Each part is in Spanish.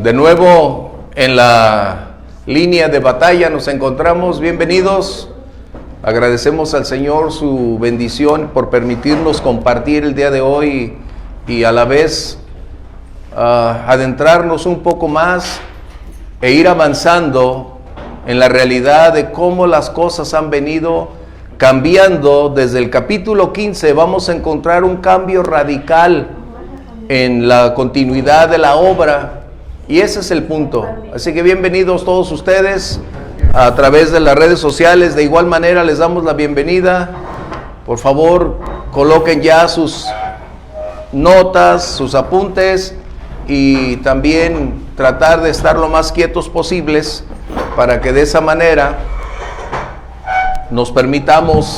De nuevo en la línea de batalla nos encontramos. Bienvenidos. Agradecemos al Señor su bendición por permitirnos compartir el día de hoy y a la vez adentrarnos un poco más e ir avanzando en la realidad de cómo las cosas han venido cambiando. Desde el capítulo 15 vamos a encontrar un cambio radical en la continuidad de la obra. Y ese es el punto. Así que bienvenidos todos ustedes a través de las redes sociales. De igual manera les damos la bienvenida. Por favor, coloquen ya sus notas, sus apuntes y también tratar de estar lo más quietos posibles para que de esa manera nos permitamos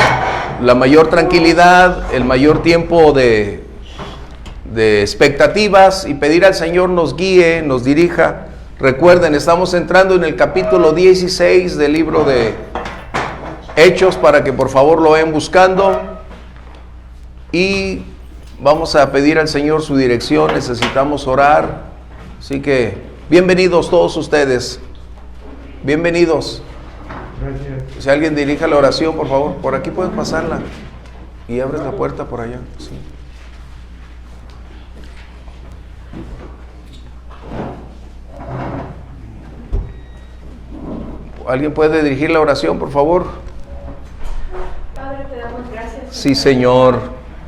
la mayor tranquilidad, el mayor tiempo de expectativas y pedir al Señor nos guíe, nos dirija. Recuerden, estamos entrando en el capítulo 16 del libro de Hechos para que por favor lo vayan buscando y vamos a pedir al Señor su dirección. Necesitamos orar, así que bienvenidos todos ustedes, bienvenidos. Gracias. Si alguien dirige la oración, por favor, por aquí pueden pasarla y abres la puerta por allá. Sí. ¿Alguien puede dirigir la oración, por favor? Padre, te damos gracias. Sí, Señor.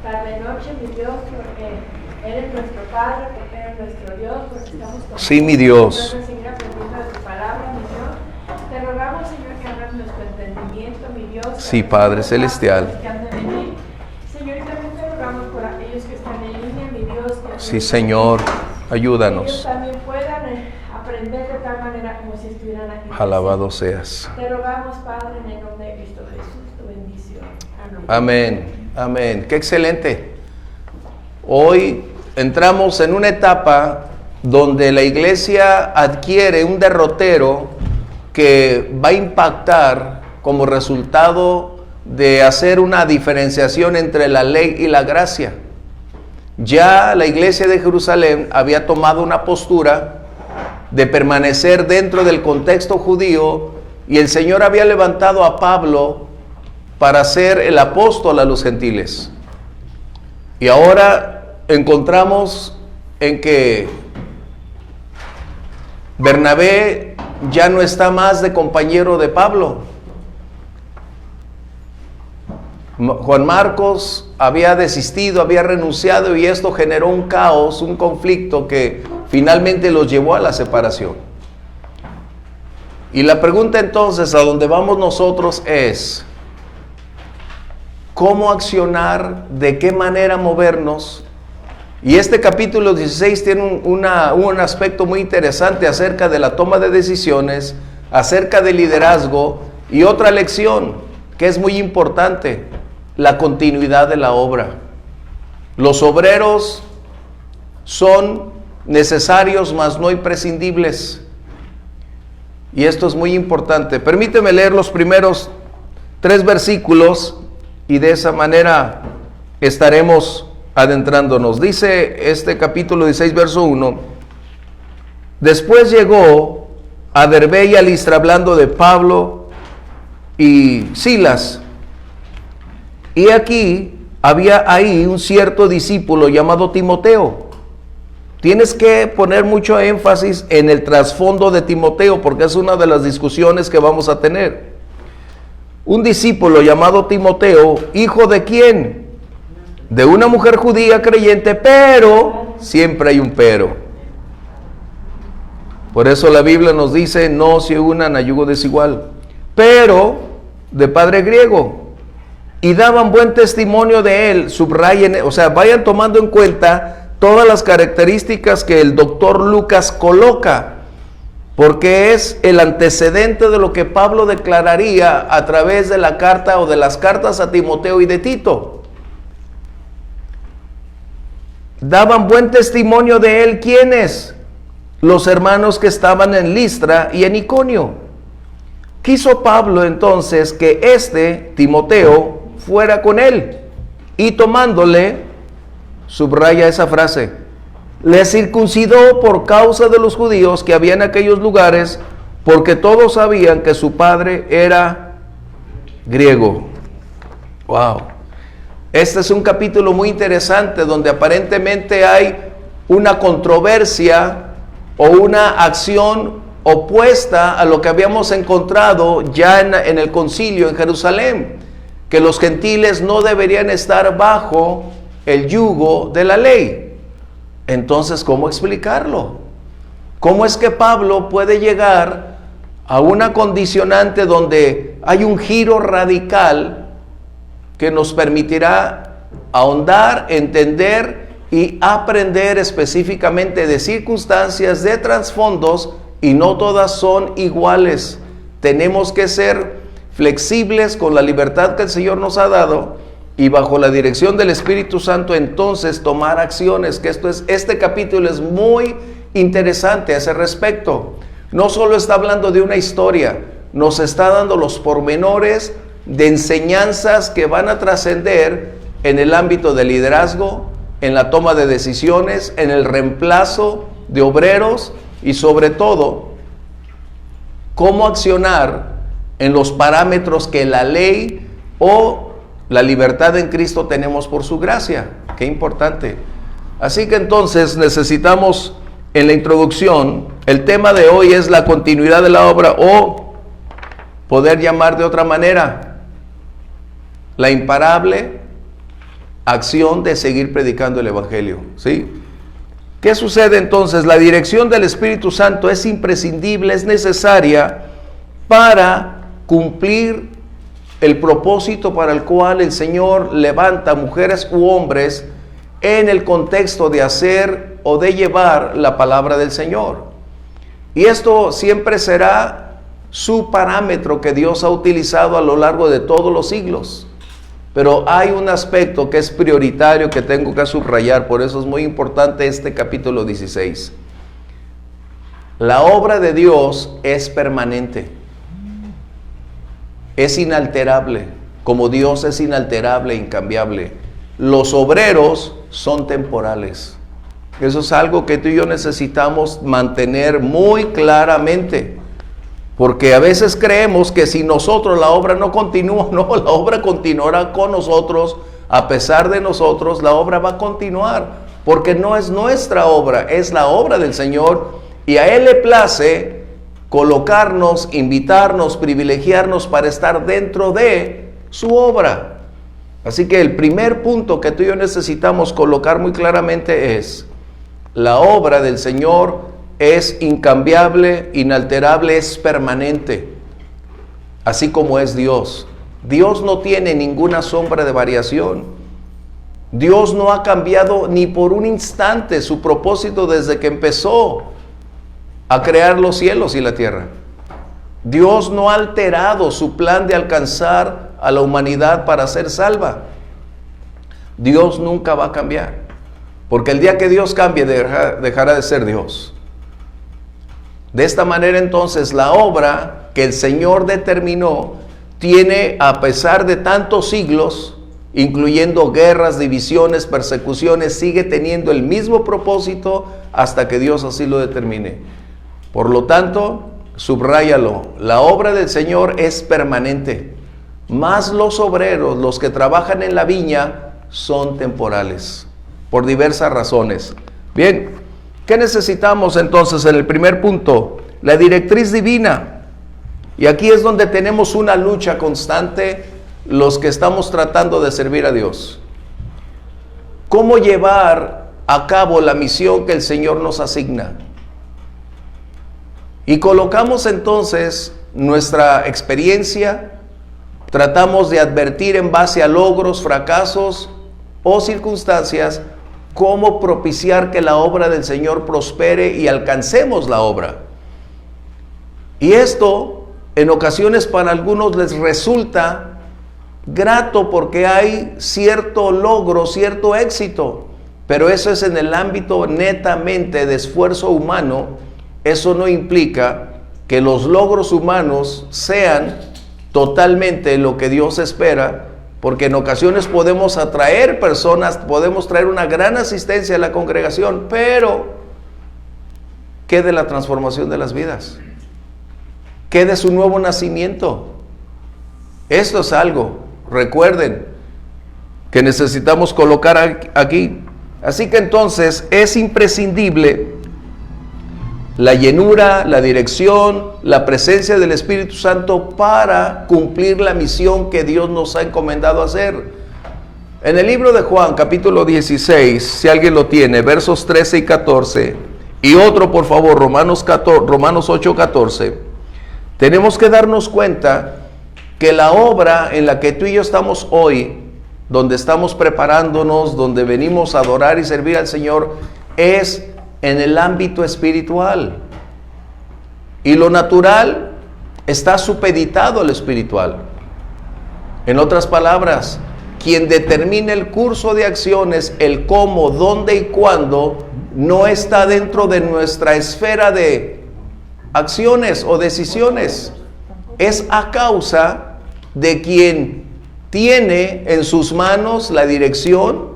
Tarde noche, mi Dios, porque eres nuestro Padre, porque eres nuestro Dios, porque estamos contigo. Sí, mi Dios. Nosotros seguir aprendiendo de tu palabra, mi Dios. Te rogamos, Señor, que abras nuestro entendimiento, mi Dios. Sí, Padre celestial. Que han de venir. Señor, y también te rogamos por aquellos que están en línea, mi Dios. Sí, Señor. Ayúdanos. Que ellos también puedan aprender de tal manera como si estuvieran aquí. Alabado seas. Te rogamos, Padre, en el nombre de Cristo Jesús, tu bendición. Amén. Amén. Qué excelente. Hoy entramos en una etapa donde la iglesia adquiere un derrotero que va a impactar como resultado de hacer una diferenciación entre la ley y la gracia. Ya la iglesia de Jerusalén había tomado una postura de permanecer dentro del contexto judío y el Señor había levantado a Pablo para ser el apóstol a los gentiles. Y ahora encontramos en que Bernabé ya no está más de compañero de Pablo. Juan Marcos había desistido, había renunciado y esto generó un caos, un conflicto que finalmente los llevó a la separación. Y la pregunta entonces a donde vamos nosotros es: ¿cómo accionar? ¿De qué manera movernos? Y este capítulo 16 tiene un aspecto muy interesante acerca de la toma de decisiones, acerca del liderazgo y otra lección que es muy importante: la continuidad de la obra. Los obreros son necesarios, mas no imprescindibles. Y esto es muy importante. Permíteme leer los primeros 3 versículos y de esa manera estaremos adentrándonos. Dice este capítulo 16, verso 1: Después llegó a Derbe y a Listra, hablando de Pablo y Silas. Y aquí había ahí un cierto discípulo llamado Timoteo. Tienes que poner mucho énfasis en el trasfondo de Timoteo porque es una de las discusiones que vamos a tener. Un discípulo llamado Timoteo, ¿hijo de quién? De una mujer judía creyente, pero siempre hay un pero. Por eso la Biblia nos dice: no se unan a yugo desigual. Pero de padre griego. Y daban buen testimonio de él. Subrayen, o sea, vayan tomando en cuenta todas las características que el doctor Lucas coloca, porque es el antecedente de lo que Pablo declararía a través de la carta o de las cartas a Timoteo y de Tito. Daban buen testimonio de él, ¿quiénes? Los hermanos que estaban en Listra y en Iconio. Quiso Pablo entonces que Timoteo, fuera con él, y tomándole, subraya esa frase, le circuncidó por causa de los judíos que había en aquellos lugares, porque todos sabían que su padre era griego. Wow. Este es un capítulo muy interesante donde aparentemente hay una controversia o una acción opuesta a lo que habíamos encontrado ya en el concilio en Jerusalén, que los gentiles no deberían estar bajo el yugo de la ley. Entonces, ¿cómo explicarlo? ¿Cómo es que Pablo puede llegar a una condicionante donde hay un giro radical que nos permitirá ahondar, entender y aprender específicamente de circunstancias, de trasfondos, y no todas son iguales? Tenemos que ser flexibles con la libertad que el Señor nos ha dado y bajo la dirección del Espíritu Santo entonces tomar acciones, que este capítulo es muy interesante a ese respecto. No solo está hablando de una historia, nos está dando los pormenores de enseñanzas que van a trascender en el ámbito del liderazgo, en la toma de decisiones, en el reemplazo de obreros y sobre todo, cómo accionar en los parámetros que la ley o la libertad en Cristo tenemos por su gracia. Qué importante. Así que entonces necesitamos, en la introducción, el tema de hoy es la continuidad de la obra, o poder llamar de otra manera, la imparable acción de seguir predicando el Evangelio, ¿sí? ¿Qué sucede entonces? La dirección del Espíritu Santo es imprescindible, es necesaria para cumplir el propósito para el cual el Señor levanta mujeres u hombres en el contexto de hacer o de llevar la palabra del Señor. Y esto siempre será su parámetro que Dios ha utilizado a lo largo de todos los siglos. Pero hay un aspecto que es prioritario que tengo que subrayar, por eso es muy importante este capítulo 16. La obra de Dios es permanente, es inalterable, como Dios es inalterable e incambiable. Los obreros son temporales. Eso es algo que tú y yo necesitamos mantener muy claramente. Porque a veces creemos que si nosotros la obra no continúa, no, la obra continuará con nosotros, a pesar de nosotros, la obra va a continuar, porque no es nuestra obra, es la obra del Señor, y a Él le place colocarnos, invitarnos, privilegiarnos para estar dentro de su obra. Así que el primer punto que tú y yo necesitamos colocar muy claramente es: la obra del Señor es incambiable, inalterable, es permanente, así como es Dios. Dios no tiene ninguna sombra de variación. Dios no ha cambiado ni por un instante su propósito desde que empezó a crear los cielos y la tierra. Dios no ha alterado su plan de alcanzar a la humanidad para ser salva. Dios nunca va a cambiar, porque el día que Dios cambie dejará de ser Dios. De esta manera entonces la obra que el Señor determinó tiene, a pesar de tantos siglos, incluyendo guerras, divisiones, persecuciones, sigue teniendo el mismo propósito hasta que Dios así lo determine. Por lo tanto, subráyalo, la obra del Señor es permanente, mas los obreros, los que trabajan en la viña, son temporales, por diversas razones. Bien, ¿qué necesitamos entonces en el primer punto? La directriz divina. Y aquí es donde tenemos una lucha constante los que estamos tratando de servir a Dios. ¿Cómo llevar a cabo la misión que el Señor nos asigna? Y colocamos entonces nuestra experiencia, tratamos de advertir en base a logros, fracasos o circunstancias, cómo propiciar que la obra del Señor prospere y alcancemos la obra. Y esto, en ocasiones para algunos les resulta grato porque hay cierto logro, cierto éxito, pero eso es en el ámbito netamente de esfuerzo humano. Eso no implica que los logros humanos sean totalmente lo que Dios espera porque en ocasiones podemos atraer personas, podemos traer una gran asistencia a la congregación, pero ¿qué de la transformación de las vidas? ¿Qué de su nuevo nacimiento? Esto es algo, recuerden, que necesitamos colocar aquí. Así que entonces es imprescindible la llenura, la dirección, la presencia del Espíritu Santo para cumplir la misión que Dios nos ha encomendado hacer. En el libro de Juan, capítulo 16, si alguien lo tiene, versos 13 y 14, y otro por favor, Romanos 8, 14, tenemos que darnos cuenta que la obra en la que tú y yo estamos hoy, donde estamos preparándonos, donde venimos a adorar y servir al Señor, es en el ámbito espiritual. Y lo natural está supeditado al espiritual. En otras palabras, quien determina el curso de acciones, el cómo, dónde y cuándo, no está dentro de nuestra esfera de acciones o decisiones. Es a causa de quien tiene en sus manos la dirección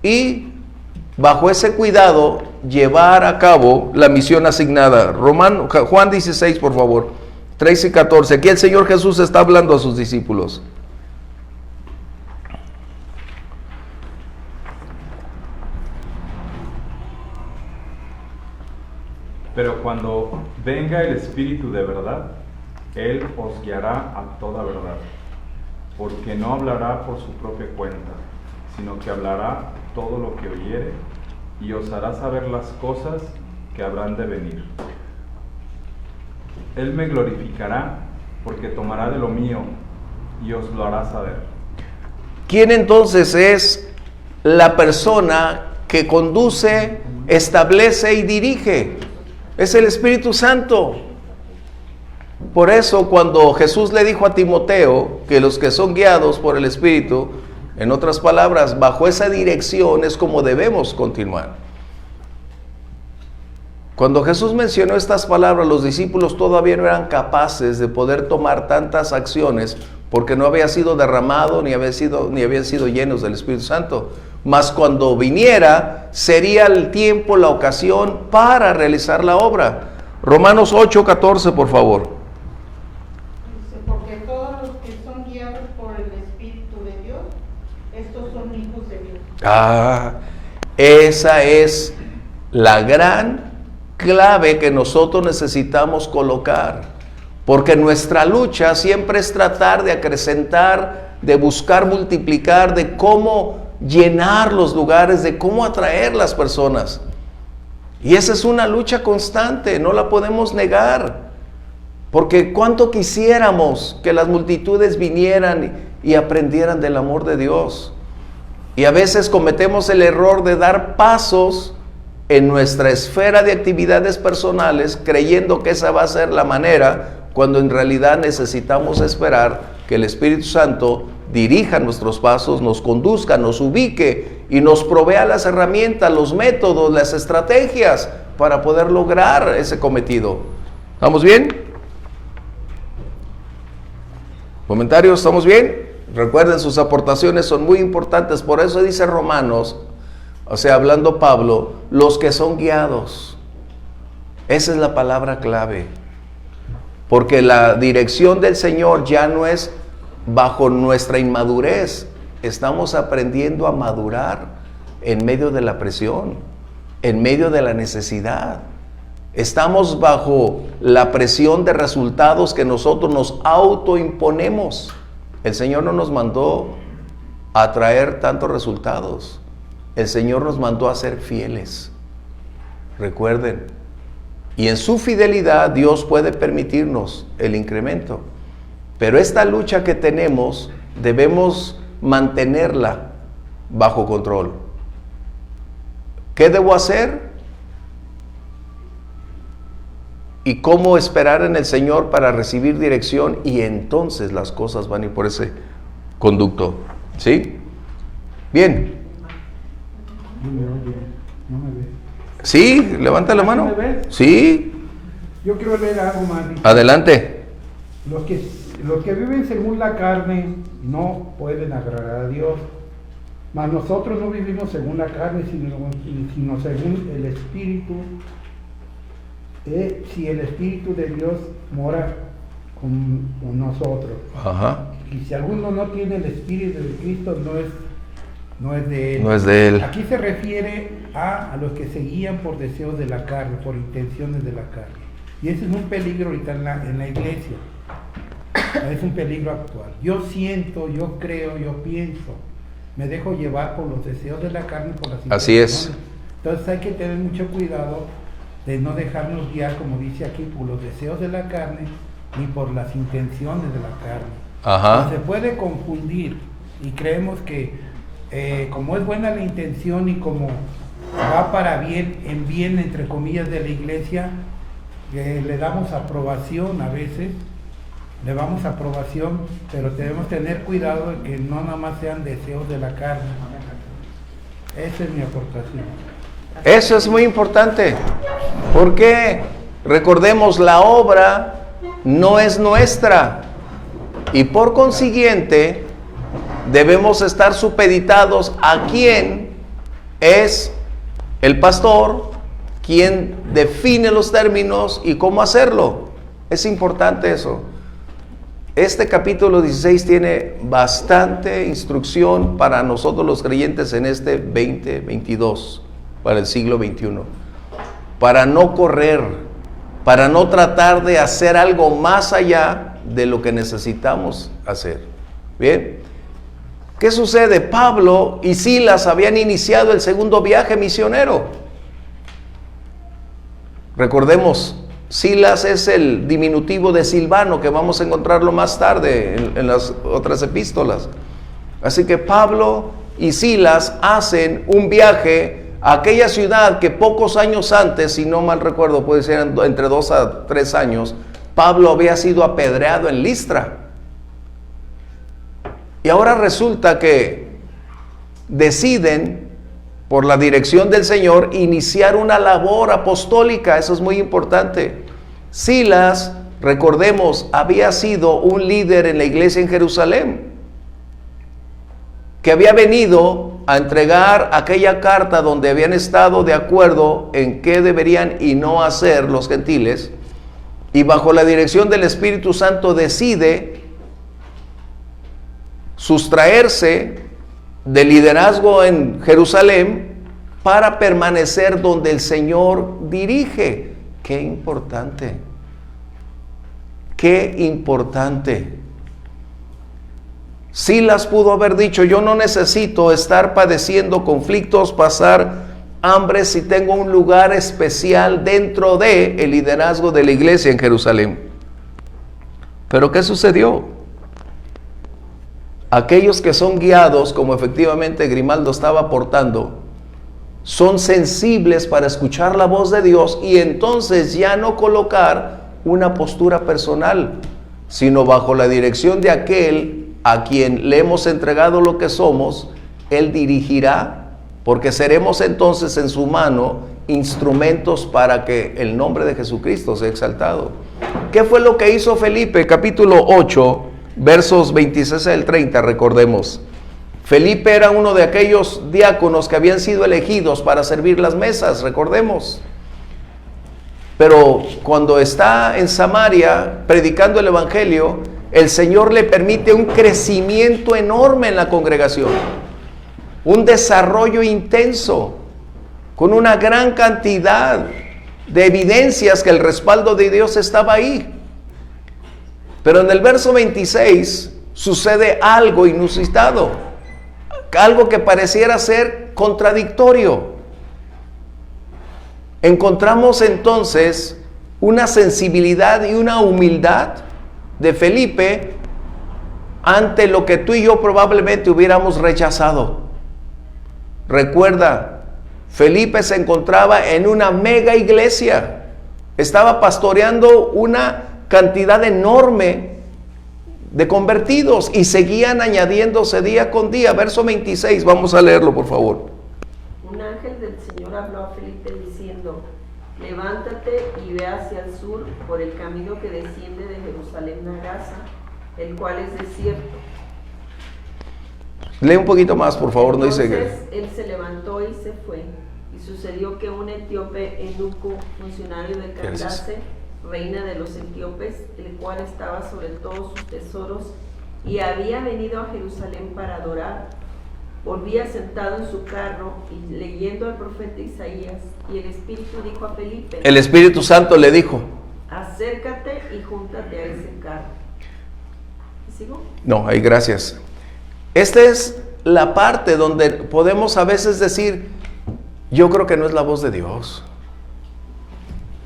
y bajo ese cuidado llevar a cabo la misión asignada. Juan 16, por favor, 13 y 14. Aquí el Señor Jesús está hablando a sus discípulos. Pero cuando venga el Espíritu de verdad, Él os guiará a toda verdad, porque no hablará por su propia cuenta, sino que hablará todo lo que oyere, y os hará saber las cosas que habrán de venir. Él me glorificará, porque tomará de lo mío, y os lo hará saber. ¿Quién entonces es la persona que conduce, establece y dirige? Es el Espíritu Santo. Por eso cuando Jesús le dijo a Timoteo que los que son guiados por el Espíritu, en otras palabras, bajo esa dirección es como debemos continuar. Cuando Jesús mencionó estas palabras, los discípulos todavía no eran capaces de poder tomar tantas acciones porque no había sido derramado ni habían sido llenos del Espíritu Santo. Mas cuando viniera, sería el tiempo, la ocasión para realizar la obra. Romanos 8, 14, por favor. Dice, porque todos los que son guiados por el Espíritu de Dios, estos son hijos de Dios. Esa es la gran clave que nosotros necesitamos colocar. Porque nuestra lucha siempre es tratar de acrecentar, de buscar multiplicar, de cómo llenar los lugares, de cómo atraer las personas. Y esa es una lucha constante, no la podemos negar. Porque cuánto quisiéramos que las multitudes vinieran y aprendieran del amor de Dios. Y a veces cometemos el error de dar pasos en nuestra esfera de actividades personales, creyendo que esa va a ser la manera, cuando en realidad necesitamos esperar que el Espíritu Santo dirija nuestros pasos, nos conduzca, nos ubique y nos provea las herramientas, los métodos, las estrategias para poder lograr ese cometido. ¿Estamos bien? ¿Comentarios? ¿Estamos bien? Recuerden, sus aportaciones son muy importantes, por eso dice Romanos, o sea, hablando Pablo, los que son guiados. Esa es la palabra clave. Porque la dirección del Señor ya no es bajo nuestra inmadurez. Estamos aprendiendo a madurar en medio de la presión, en medio de la necesidad. Estamos bajo la presión de resultados que nosotros nos autoimponemos. El Señor no nos mandó a traer tantos resultados. El Señor nos mandó a ser fieles. Recuerden. Y en su fidelidad Dios puede permitirnos el incremento. Pero esta lucha que tenemos debemos mantenerla bajo control. ¿Qué debo hacer? ¿Y cómo esperar en el Señor para recibir dirección? Y entonces las cosas van a ir por ese conducto. ¿Sí? Bien. No me ve. Sí, levanta la mano. ¿Me ves? Sí, Yo quiero leer algo, Manny. adelante. Los que Los que viven según la carne no pueden agradar a Dios, mas nosotros no vivimos según la carne, sino según el Espíritu. Si el Espíritu de Dios mora con nosotros. Ajá. Y si alguno no tiene el Espíritu de Cristo, no es de él. No es de él. Aquí se refiere a los que se guían por deseos de la carne, por intenciones de la carne. Y ese es un peligro ahorita en la iglesia. Es un peligro actual. Yo siento, yo creo, yo pienso. Me dejo llevar por los deseos de la carne, por las intenciones. Así es. Entonces hay que tener mucho cuidado de no dejarnos guiar, como dice aquí, por los deseos de la carne ni por las intenciones de la carne. Ajá. No se puede confundir y creemos que como es buena la intención y como va para bien, en bien, entre comillas, de la iglesia, le damos aprobación a veces, pero debemos tener cuidado de que no nada más sean deseos de la carne. Esa es mi aportación. Eso es muy importante, porque recordemos, la obra no es nuestra y por consiguiente debemos estar supeditados a quien es el pastor, quien define los términos y cómo hacerlo. Es importante eso. Este capítulo 16 tiene bastante instrucción para nosotros los creyentes en este 2022, para el siglo XXI, para no correr, para no tratar de hacer algo más allá de lo que necesitamos hacer. Bien, ¿qué sucede? Pablo y Silas habían iniciado el segundo viaje misionero. Recordemos, Silas es el diminutivo de Silvano, que vamos a encontrarlo más tarde en las otras epístolas. Así que Pablo y Silas hacen un viaje a aquella ciudad que pocos años antes, si no mal recuerdo, puede ser entre 2 a 3 años, Pablo había sido apedreado en Listra. Y ahora resulta que deciden, por la dirección del Señor, iniciar una labor apostólica. Eso es muy importante. Silas, recordemos, había sido un líder en la iglesia en Jerusalén, que había venido a entregar aquella carta donde habían estado de acuerdo en qué deberían y no hacer los gentiles, y bajo la dirección del Espíritu Santo decide sustraerse del liderazgo en Jerusalén para permanecer donde el Señor dirige. Qué importante, qué importante. Silas pudo haber dicho: yo no necesito estar padeciendo conflictos, pasar hambre, si tengo un lugar especial dentro de el liderazgo de la iglesia en Jerusalén. Pero ¿qué sucedió? Aquellos que son guiados, como efectivamente Grimaldo estaba aportando, son sensibles para escuchar la voz de Dios y entonces ya no colocar una postura personal, sino bajo la dirección de aquel a quien le hemos entregado lo que somos. Él dirigirá, porque seremos entonces en su mano instrumentos para que el nombre de Jesucristo sea exaltado. ¿Qué fue lo que hizo Felipe? Capítulo 8, versos 26 al 30, recordemos. Felipe era uno de aquellos diáconos que habían sido elegidos para servir las mesas, recordemos. Pero cuando está en Samaria predicando el evangelio, el Señor le permite un crecimiento enorme en la congregación, un desarrollo intenso, con una gran cantidad de evidencias que el respaldo de Dios estaba ahí. Pero en el verso 26 sucede algo inusitado, algo que pareciera ser contradictorio. Encontramos entonces una sensibilidad y una humildad de Felipe ante lo que tú y yo probablemente hubiéramos rechazado. Recuerda, Felipe se encontraba en una mega iglesia, estaba pastoreando una cantidad enorme de convertidos y seguían añadiéndose día con día. Verso 26, vamos a leerlo por favor. Un ángel del Señor habló a Felipe diciendo: levántate y ve hacia el sur por el camino que desciende de Jerusalén a Gaza, el cual es desierto. Lee un poquito más, por favor. No dice Entonces que... él se levantó y se fue. Y sucedió que un etíope eunuco, funcionario de Candace, reina de los etíopes, el cual estaba sobre todos sus tesoros y había venido a Jerusalén para adorar, volvía sentado en su carro y leyendo al profeta Isaías, y el Espíritu dijo a Felipe: El Espíritu Santo le dijo... acércate y júntate a ese carro. ¿Sigo? No, ahí gracias. Esta es la parte donde podemos a veces decir, yo creo que no es la voz de Dios.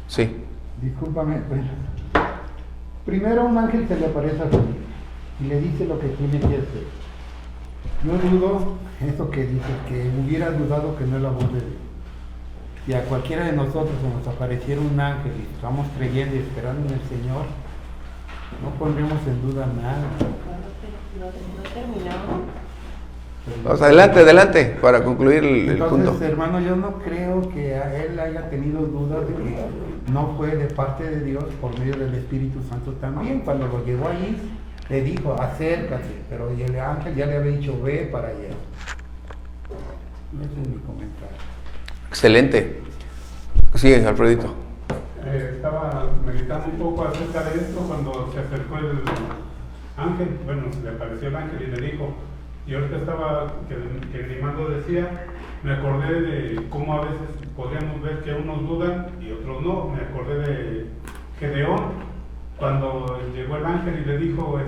Sí. Discúlpame, bueno. Primero un ángel se le aparece a Felipe y le dice lo que tiene que hacer. Yo dudo, eso que dice, que hubiera dudado que no es la voz de Dios. Si a cualquiera de nosotros se nos apareciera un ángel y estamos creyendo y esperando en el Señor, no pondremos en duda nada. Vamos, adelante, para concluir el punto. Entonces, hermano, yo no creo que a él haya tenido dudas de que no fue de parte de Dios por medio del Espíritu Santo también. Cuando lo llevó ahí, le dijo, acércate, pero el ángel ya le había dicho, ve para allá. Ese es mi comentario. Excelente. Sí, Alfredito. Estaba meditando un poco acerca de esto cuando se acercó el ángel, bueno, le apareció el ángel y le dijo, y ahorita estaba, que Grimando decía, me acordé de cómo a veces podríamos ver que unos dudan y otros no. Me acordé de Gedeón, cuando llegó el ángel y le dijo,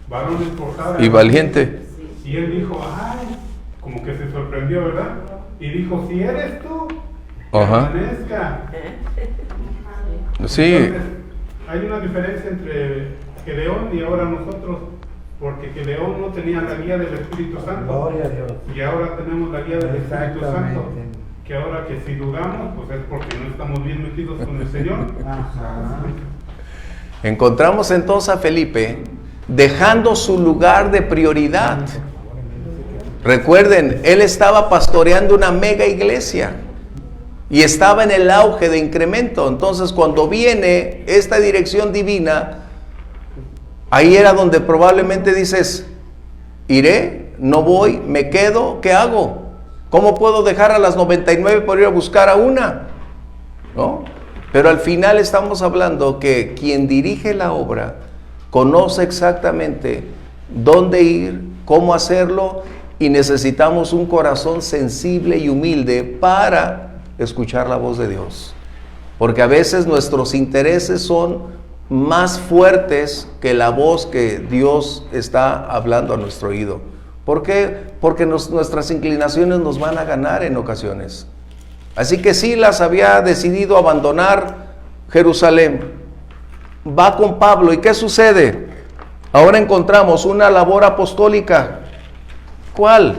varón esforzado Y valiente. y él dijo, ay, como que se sorprendió, ¿verdad? Y dijo, si eres tú, Ajá. permanezca. Sí. Entonces, hay una diferencia entre Gedeón y ahora nosotros, porque Gedeón no tenía la guía del Espíritu Santo. Gloria a Dios. Y ahora tenemos la guía del Espíritu Santo. Exactamente. Que ahora que si dudamos, pues es porque no estamos bien metidos con el Señor. Ajá. Encontramos entonces a Felipe dejando su lugar de prioridad. Recuerden, él estaba pastoreando una mega iglesia y estaba en el auge de incremento. Entonces, cuando viene esta dirección divina, ahí era donde probablemente dices, iré, no voy, me quedo, ¿qué hago? ¿Cómo puedo dejar a las 99 por ir a buscar a una? ¿No? Pero al final estamos hablando que quien dirige la obra conoce exactamente dónde ir, cómo hacerlo, y necesitamos un corazón sensible y humilde para escuchar la voz de Dios. Porque a veces nuestros intereses son más fuertes que la voz que Dios está hablando a nuestro oído. ¿Por qué? Porque nuestras inclinaciones nos van a ganar en ocasiones. Así que Silas había decidido abandonar Jerusalén. Va con Pablo, ¿y qué sucede? Ahora encontramos una labor apostólica. ¿Cuál?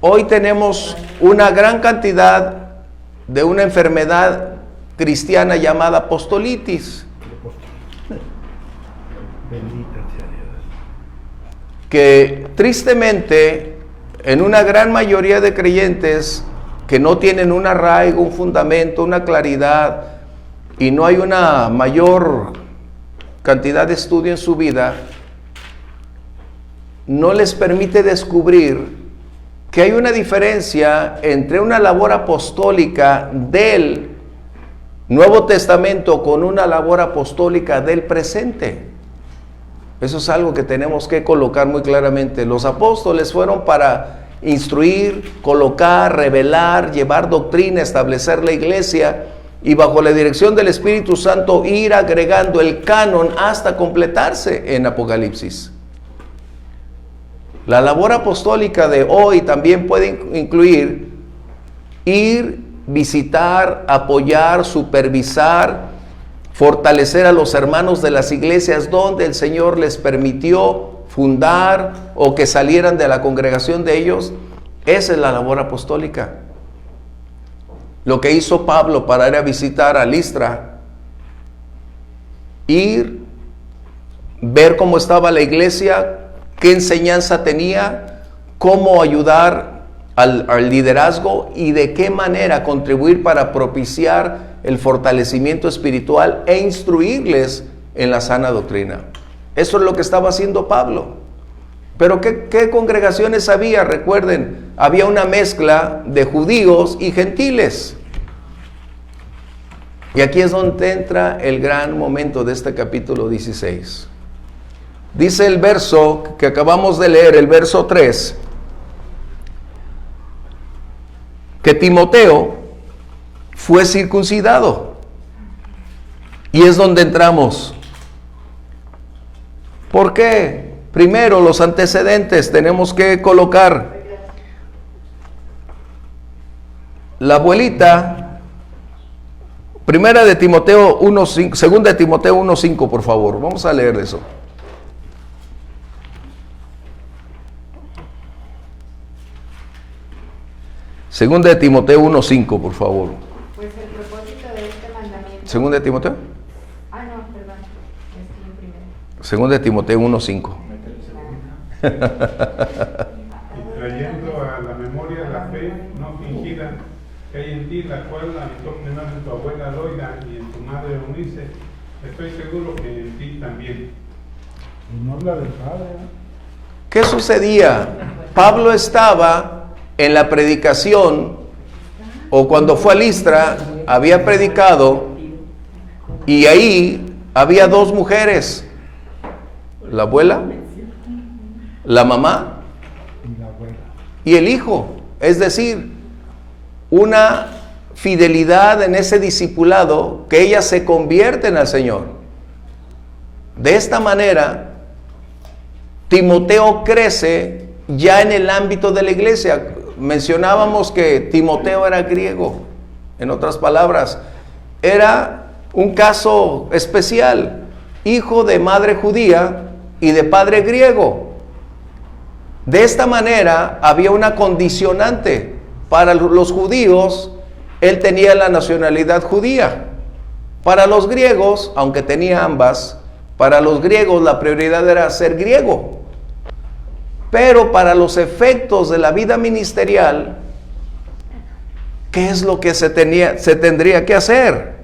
Hoy tenemos una gran cantidad de una enfermedad cristiana llamada apostolitis, Bendito sea Dios. que tristemente en una gran mayoría de creyentes que no tienen un arraigo, un fundamento, una claridad, y no hay una mayor cantidad de estudio en su vida, no les permite descubrir que hay una diferencia entre una labor apostólica del Nuevo Testamento con una labor apostólica del presente. Eso es algo que tenemos que colocar muy claramente. Los apóstoles fueron para instruir, colocar, revelar, llevar doctrina, establecer la iglesia y bajo la dirección del Espíritu Santo ir agregando el canon hasta completarse en Apocalipsis. La labor apostólica de hoy también puede incluir ir, visitar, apoyar, supervisar, fortalecer a los hermanos de las iglesias donde el Señor les permitió fundar o que salieran de la congregación de ellos. Esa es la labor apostólica. Lo que hizo Pablo para ir a visitar a Listra, ir, ver cómo estaba la iglesia, qué enseñanza tenía, cómo ayudar al liderazgo y de qué manera contribuir para propiciar el fortalecimiento espiritual e instruirles en la sana doctrina. Eso es lo que estaba haciendo Pablo. Pero ¿qué congregaciones había? Recuerden, había una mezcla de judíos y gentiles. Y aquí es donde entra el gran momento de este capítulo 16. Dice el verso que acabamos de leer, el verso 3, que Timoteo fue circuncidado. Y es donde entramos. ¿Por qué? Primero, los antecedentes. Tenemos que colocar la abuelita. Primera de Timoteo 1:5, segunda de Timoteo 1:5, por favor. Vamos a leer eso. Segunda de Timoteo 1:5, por favor. Pues el propósito de este mandamiento. Segunda de Timoteo. Ah, no, perdón. Estoy en primero. Segunda de Timoteo 1:5. Y trayendo a la memoria la fe no fingida que hay en ti, la cual habitó primero en tu abuela Loida y en tu madre Eunice, estoy seguro que en ti también. No habla del Padre. ¿Qué sucedía? Pablo estaba en la predicación, o cuando fue a Listra, había predicado, y ahí había dos mujeres, la abuela, la mamá Y la abuela. y el hijo. Es decir, una fidelidad en ese discipulado que ellas se convierten al Señor. De esta manera, Timoteo crece ya en el ámbito de la iglesia. Mencionábamos que Timoteo era griego. En otras palabras, era un caso especial, hijo de madre judía y de padre griego. De esta manera había una condicionante. Para los judíos, él tenía la nacionalidad judía. Para los griegos, aunque tenía ambas, para los griegos la prioridad era ser griego. Pero para los efectos de la vida ministerial, ¿qué es lo que se tendría que hacer?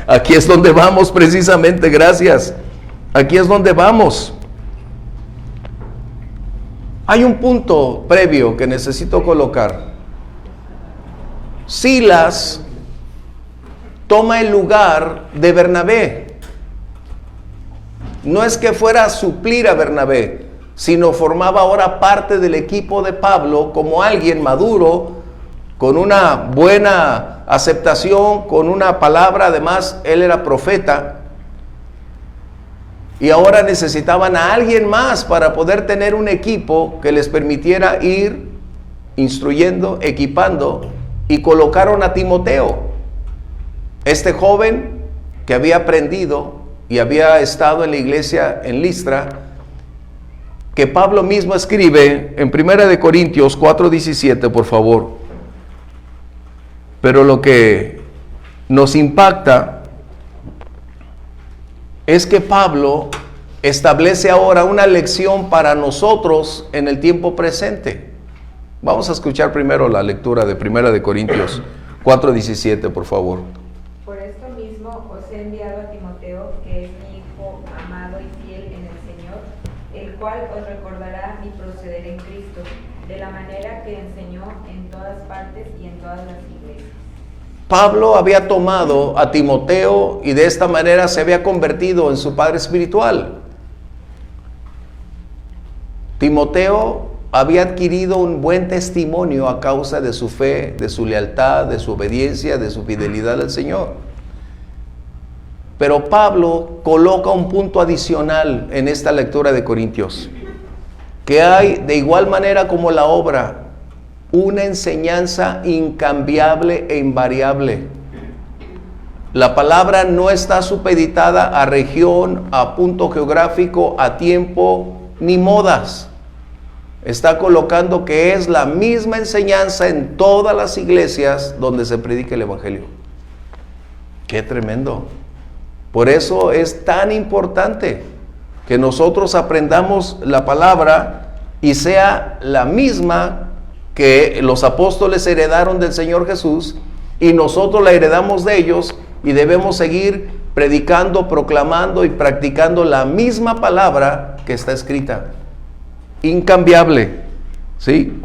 Aquí es donde vamos precisamente, gracias. Aquí es donde vamos. Hay un punto previo que necesito colocar. Silas toma el lugar de Bernabé. No es que fuera a suplir a Bernabé, sino formaba ahora parte del equipo de Pablo como alguien maduro, con una buena aceptación, con una palabra. Además, él era profeta. Y ahora necesitaban a alguien más para poder tener un equipo que les permitiera ir instruyendo, equipando, y colocaron a Timoteo, este joven que había aprendido y había estado en la iglesia en Listra, que Pablo mismo escribe en 1 de Corintios 4:17, por favor. Pero lo que nos impacta es que Pablo establece ahora una lección para nosotros en el tiempo presente. Vamos a escuchar primero la lectura de 1 de Corintios 4:17, por favor. Por esto mismo os he enviado a Timoteo, que es mi hijo amado y fiel en el Señor, el cual os recordará mi proceder en Cristo, de la manera que enseñó en todas partes y en todas las iglesias. Pablo había tomado a Timoteo y de esta manera se había convertido en su padre espiritual. Timoteo había adquirido un buen testimonio a causa de su fe, de su lealtad, de su obediencia, de su fidelidad al Señor. Pero Pablo coloca un punto adicional en esta lectura de Corintios, que hay, de igual manera como la obra, una enseñanza incambiable e invariable. La palabra no está supeditada a región, a punto geográfico, a tiempo, ni modas. Está colocando que es la misma enseñanza en todas las iglesias donde se predica el Evangelio. ¡Qué tremendo! Por eso es tan importante que nosotros aprendamos la palabra y sea la misma que los apóstoles heredaron del Señor Jesús y nosotros la heredamos de ellos, y debemos seguir predicando, proclamando y practicando la misma palabra que está escrita, incambiable, ¿sí?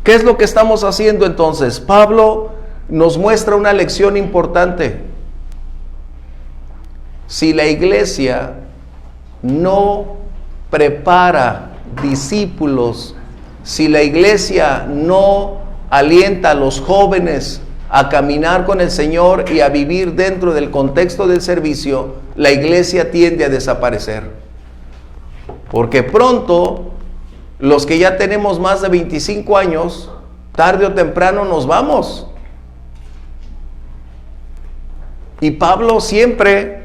¿Qué es lo que estamos haciendo entonces? Pablo nos muestra una lección importante. Si la iglesia no prepara discípulos, si la iglesia no alienta a los jóvenes a caminar con el Señor y a vivir dentro del contexto del servicio, la iglesia tiende a desaparecer. Porque pronto, los que ya tenemos más de 25 años, tarde o temprano nos vamos. Y Pablo siempre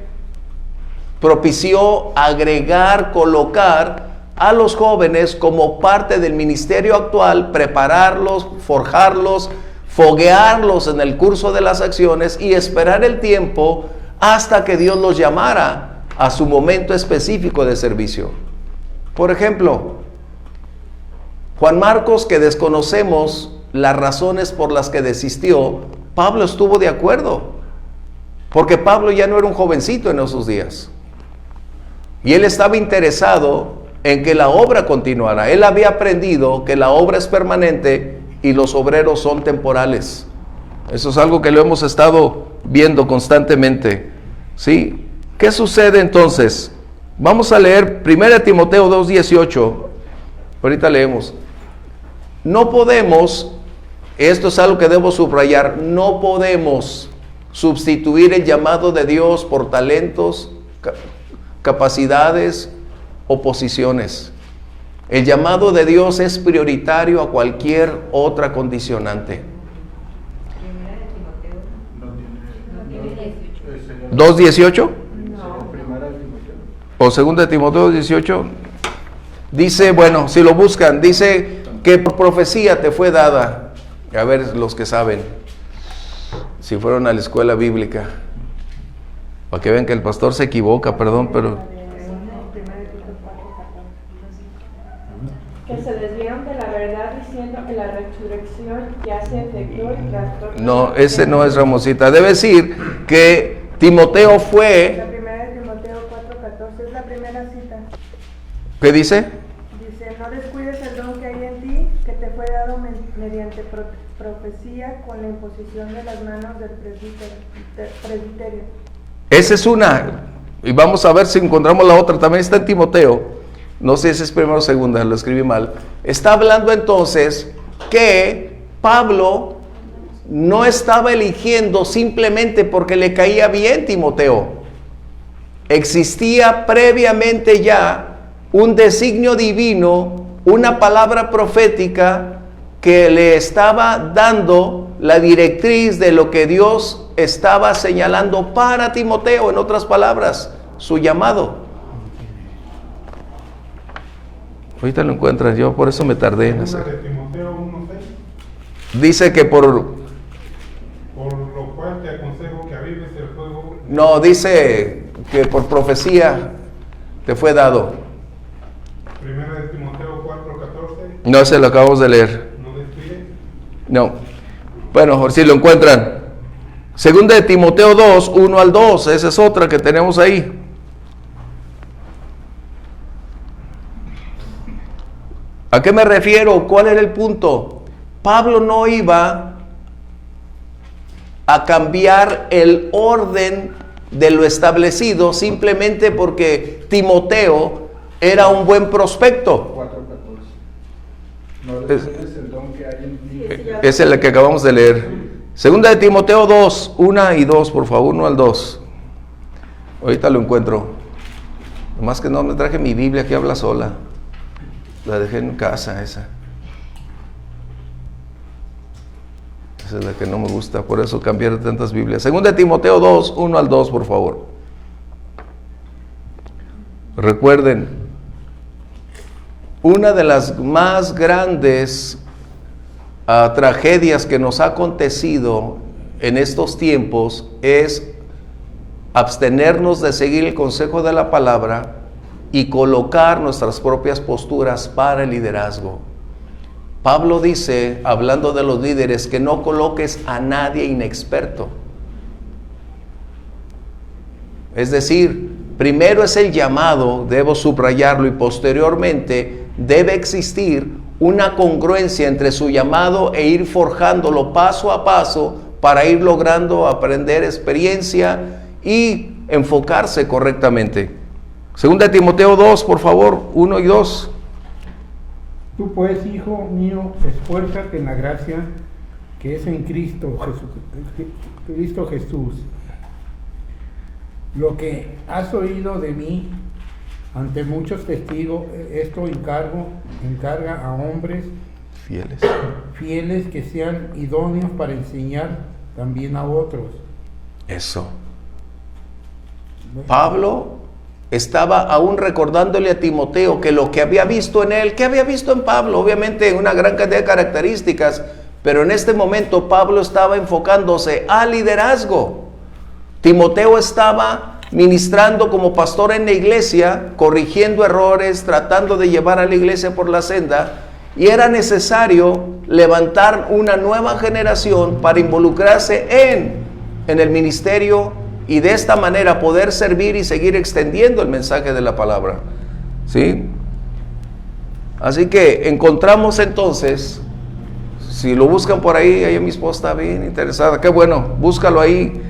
propició agregar, colocar a los jóvenes como parte del ministerio actual, prepararlos, forjarlos, foguearlos en el curso de las acciones y esperar el tiempo hasta que Dios los llamara a su momento específico de servicio. Por ejemplo, Juan Marcos, que desconocemos las razones por las que desistió, Pablo estuvo de acuerdo, porque Pablo ya no era un jovencito en esos días. Y él estaba interesado en que la obra continuara. Él había aprendido que la obra es permanente y los obreros son temporales. Eso es algo que lo hemos estado viendo constantemente, ¿sí? ¿Qué sucede entonces? Vamos a leer 1 Timoteo 2:18. Ahorita leemos. No podemos, esto es algo que debo subrayar, no podemos sustituir el llamado de Dios por talentos, capacidades o posiciones. El llamado de Dios es prioritario a cualquier otra condicionante. 2:18 o 2 Timoteo 18 dice, bueno, si lo buscan, dice que por profecía te fue dada. A ver, los que saben, si fueron a la escuela bíblica, para que vean que el pastor se equivoca, perdón, pero que se desviaron de la verdad diciendo que la resurrección ya se efectuó y trastornó. no, ese no es Ramosita. Debe decir que Timoteo fue. La primera de Timoteo 4:14 es la primera cita. ¿Qué dice? Dice, no descuides el don que hay en ti, que te fue dado mediante profecía con la imposición de las manos del presbiterio. Esa es una. Y vamos a ver si encontramos la otra. También está en Timoteo. No sé si es primero o segunda, lo escribí mal. Está hablando entonces que Pablo no estaba eligiendo simplemente porque le caía bien Timoteo. Existía previamente ya un designio divino, una palabra profética que le estaba dando la directriz de lo que Dios estaba señalando para Timoteo, en otras palabras, su llamado. Ahorita lo encuentran, yo por eso me tardé en hacer. De Timoteo 1:6. Dice que por lo cual te aconsejo que avives el fuego. no, dice que por profecía te fue dado. 1 de Timoteo 4:14. No, se lo acabamos de leer. No descuides. No. Bueno, si lo encuentran. 2 de Timoteo 2, 1 al 2. Esa es otra que tenemos ahí. ¿A qué me refiero? ¿Cuál era el punto? Pablo no iba a cambiar el orden de lo establecido simplemente porque Timoteo era un buen prospecto. 4:14. No descuides el don que hay en ti. Es el que acabamos de leer. 2 de Timoteo 2, 1 y 2, por favor, 1 al 2. Ahorita lo encuentro. Nomás que no me traje mi Biblia, que habla sola. La dejé en casa, esa. Esa es la que no me gusta, por eso cambiar tantas Biblias. 2 de Timoteo 2, 1 al 2, por favor. Recuerden, una de las más grandes tragedias que nos ha acontecido en estos tiempos es abstenernos de seguir el consejo de la palabra y colocar nuestras propias posturas para el liderazgo. Pablo dice, hablando de los líderes, que no coloques a nadie inexperto. Es decir, primero es el llamado, debo subrayarlo, y posteriormente debe existir una congruencia entre su llamado e ir forjándolo paso a paso para ir logrando aprender experiencia y enfocarse correctamente. Segunda de Timoteo 2, por favor, 1 y 2. Tú pues, hijo mío, esfuérzate en la gracia que es en Cristo Jesús. Lo que has oído de mí ante muchos testigos, esto encarga a hombres fieles que sean idóneos para enseñar también a otros. Eso. Pablo estaba aún recordándole a Timoteo que lo que había visto en él, que había visto en Pablo, obviamente una gran cantidad de características, pero en este momento Pablo estaba enfocándose al liderazgo. Timoteo estaba ministrando como pastor en la iglesia, corrigiendo errores, tratando de llevar a la iglesia por la senda, y era necesario levantar una nueva generación para involucrarse en el ministerio y de esta manera poder servir y seguir extendiendo el mensaje de la palabra. ¿Sí? Así que encontramos entonces, si lo buscan por ahí mi esposa está bien interesada, qué bueno, búscalo ahí.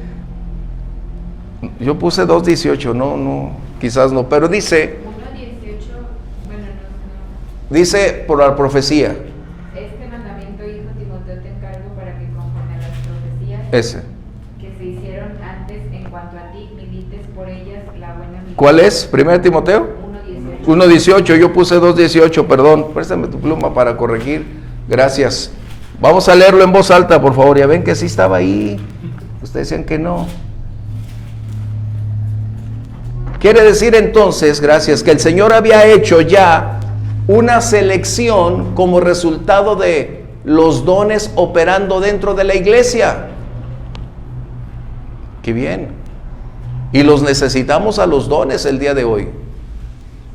Yo puse 2:18, no, quizás no, pero dice, 1:18, bueno, no. Dice por la profecía. Este mandamiento, hijo Timoteo, te encargo para que conforme a las profecías Ese. que se hicieron antes en cuanto a ti, milites por ellas la buena militancia. ¿Cuál es? ¿1 Timoteo? 1:18, yo puse 2:18, perdón. Préstame tu pluma para corregir. Gracias. Vamos a leerlo en voz alta, por favor. Ya ven que sí estaba ahí. Ustedes decían que no. Quiere decir entonces, gracias, que el Señor había hecho ya una selección como resultado de los dones operando dentro de la iglesia. ¡Qué bien! Y los necesitamos a los dones el día de hoy.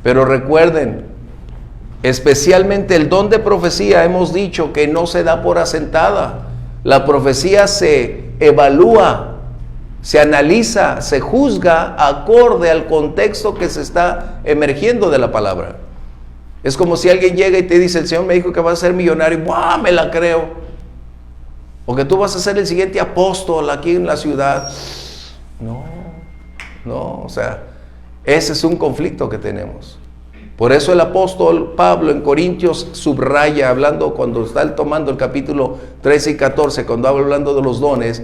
Pero recuerden, especialmente el don de profecía, hemos dicho que no se da por asentada. La profecía se evalúa, se analiza, se juzga acorde al contexto que se está emergiendo de la palabra. Es como si alguien llega y te dice, el Señor me dijo que vas a ser millonario, ¡buah! Me la creo. O que tú vas a ser el siguiente apóstol aquí en la ciudad. No, o sea, ese es un conflicto que tenemos. Por eso el apóstol Pablo en Corintios subraya, hablando cuando está tomando el capítulo 13 y 14, cuando habla hablando de los dones,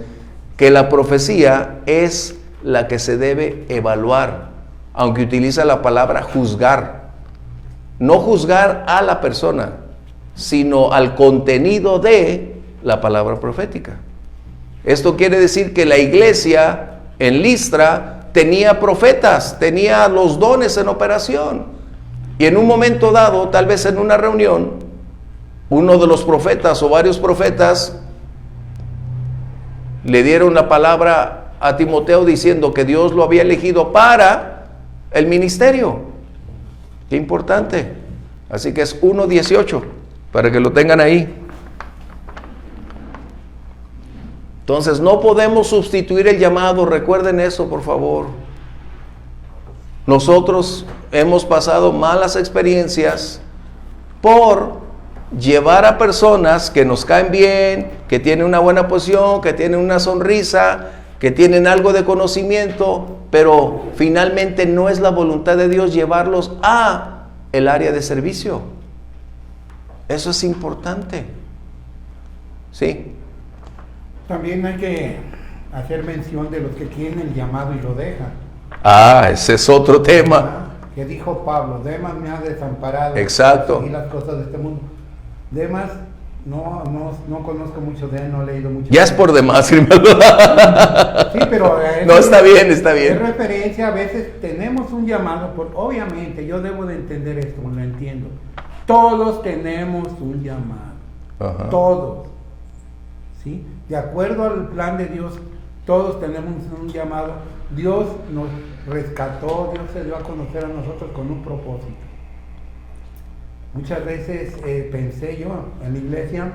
que la profecía es la que se debe evaluar, aunque utiliza la palabra juzgar. No juzgar a la persona, sino al contenido de la palabra profética. Esto quiere decir que la iglesia en Listra tenía profetas, tenía los dones en operación. Y en un momento dado, tal vez en una reunión, uno de los profetas o varios profetas le dieron la palabra a Timoteo diciendo que Dios lo había elegido para el ministerio. Qué importante. Así que es 1:18, para que lo tengan ahí. Entonces no podemos sustituir el llamado, recuerden eso por favor. Nosotros hemos pasado malas experiencias por llevar a personas que nos caen bien, que tienen una buena posición, que tienen una sonrisa, que tienen algo de conocimiento, pero finalmente no es la voluntad de Dios llevarlos a el área de servicio. Eso es importante. ¿Sí? También hay que hacer mención de los que tienen el llamado y lo dejan. Ese es otro tema. Que dijo Pablo, Demas me ha desamparado. Exacto. Y las cosas de este mundo. Demas, no conozco mucho de él, no he leído mucho. Ya es por demás, hermano. Sí, pero no, está bien. Es referencia, a veces tenemos un llamado, obviamente, yo debo de entender esto, lo entiendo. Todos tenemos un llamado. Ajá. Todos. ¿Sí? De acuerdo al plan de Dios, todos tenemos un llamado Dios nos rescató, Dios se dio a conocer a nosotros con un propósito. Muchas veces pensé yo en la iglesia,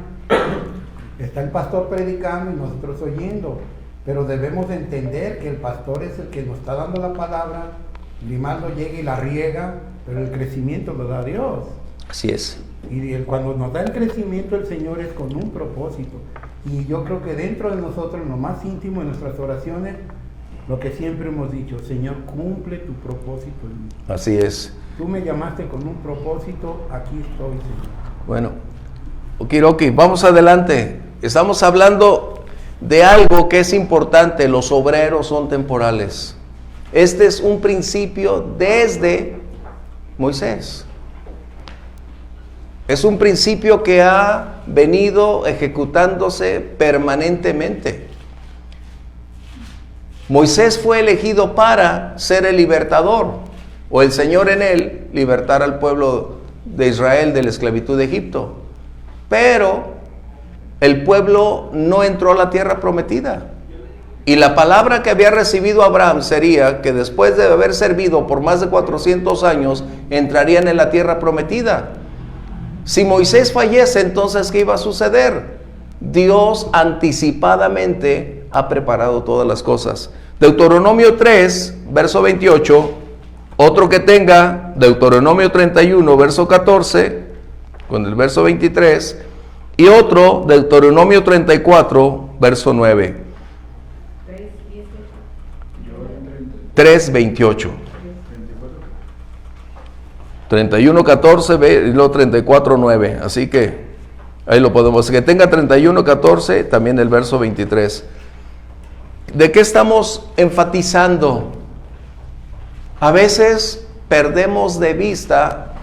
está el pastor predicando y nosotros oyendo, pero debemos de entender que el pastor es el que nos está dando la palabra, Limardo llega y la riega, pero el crecimiento lo da Dios. Así es. Y cuando nos da el crecimiento el Señor es con un propósito. Y yo creo que dentro de nosotros, en lo más íntimo de nuestras oraciones, lo que siempre hemos dicho, Señor, cumple tu propósito en mí. Así es. Tú me llamaste con un propósito, aquí estoy, Señor. Bueno, okidoki, vamos adelante. Estamos hablando de algo que es importante. Los obreros son temporales. Este es un principio desde Moisés. Es un principio que ha venido ejecutándose permanentemente. Moisés fue elegido para ser el libertador, o el Señor en él libertar al pueblo de Israel de la esclavitud de Egipto. Pero el pueblo no entró a la tierra prometida. Y la palabra que había recibido Abraham sería que después de haber servido por más de 400 años, entrarían en la tierra prometida. Si Moisés fallece, entonces ¿qué iba a suceder? Dios anticipadamente ha preparado todas las cosas. Deuteronomio 3, verso 28, otro que tenga Deuteronomio 31, verso 14, con el verso 23, y otro Deuteronomio 34, verso 9. 3:28. 31:14 y luego 34:9. Así que ahí lo podemos. Que tenga 31:14, también el verso 23. ¿De qué estamos enfatizando? A veces perdemos de vista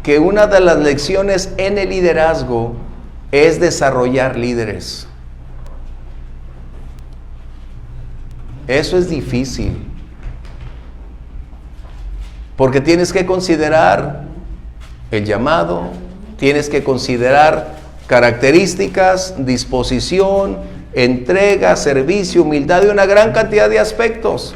que una de las lecciones en el liderazgo es desarrollar líderes. Eso es difícil. Porque tienes que considerar el llamado, tienes que considerar características, disposición, entrega, servicio, humildad y una gran cantidad de aspectos.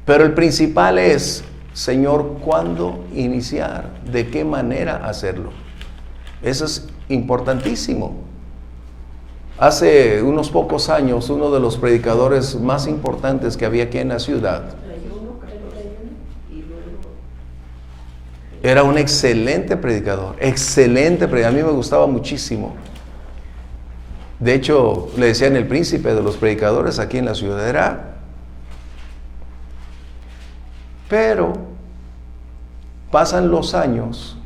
Pero el principal es, Señor, ¿cuándo iniciar? ¿De qué manera hacerlo? Eso es importantísimo. Hace unos pocos años, uno de los predicadores más importantes que había aquí en la ciudad, era un excelente predicador, a mí me gustaba muchísimo. De hecho, le decían el príncipe de los predicadores aquí en la ciudad. Pero pasan los años,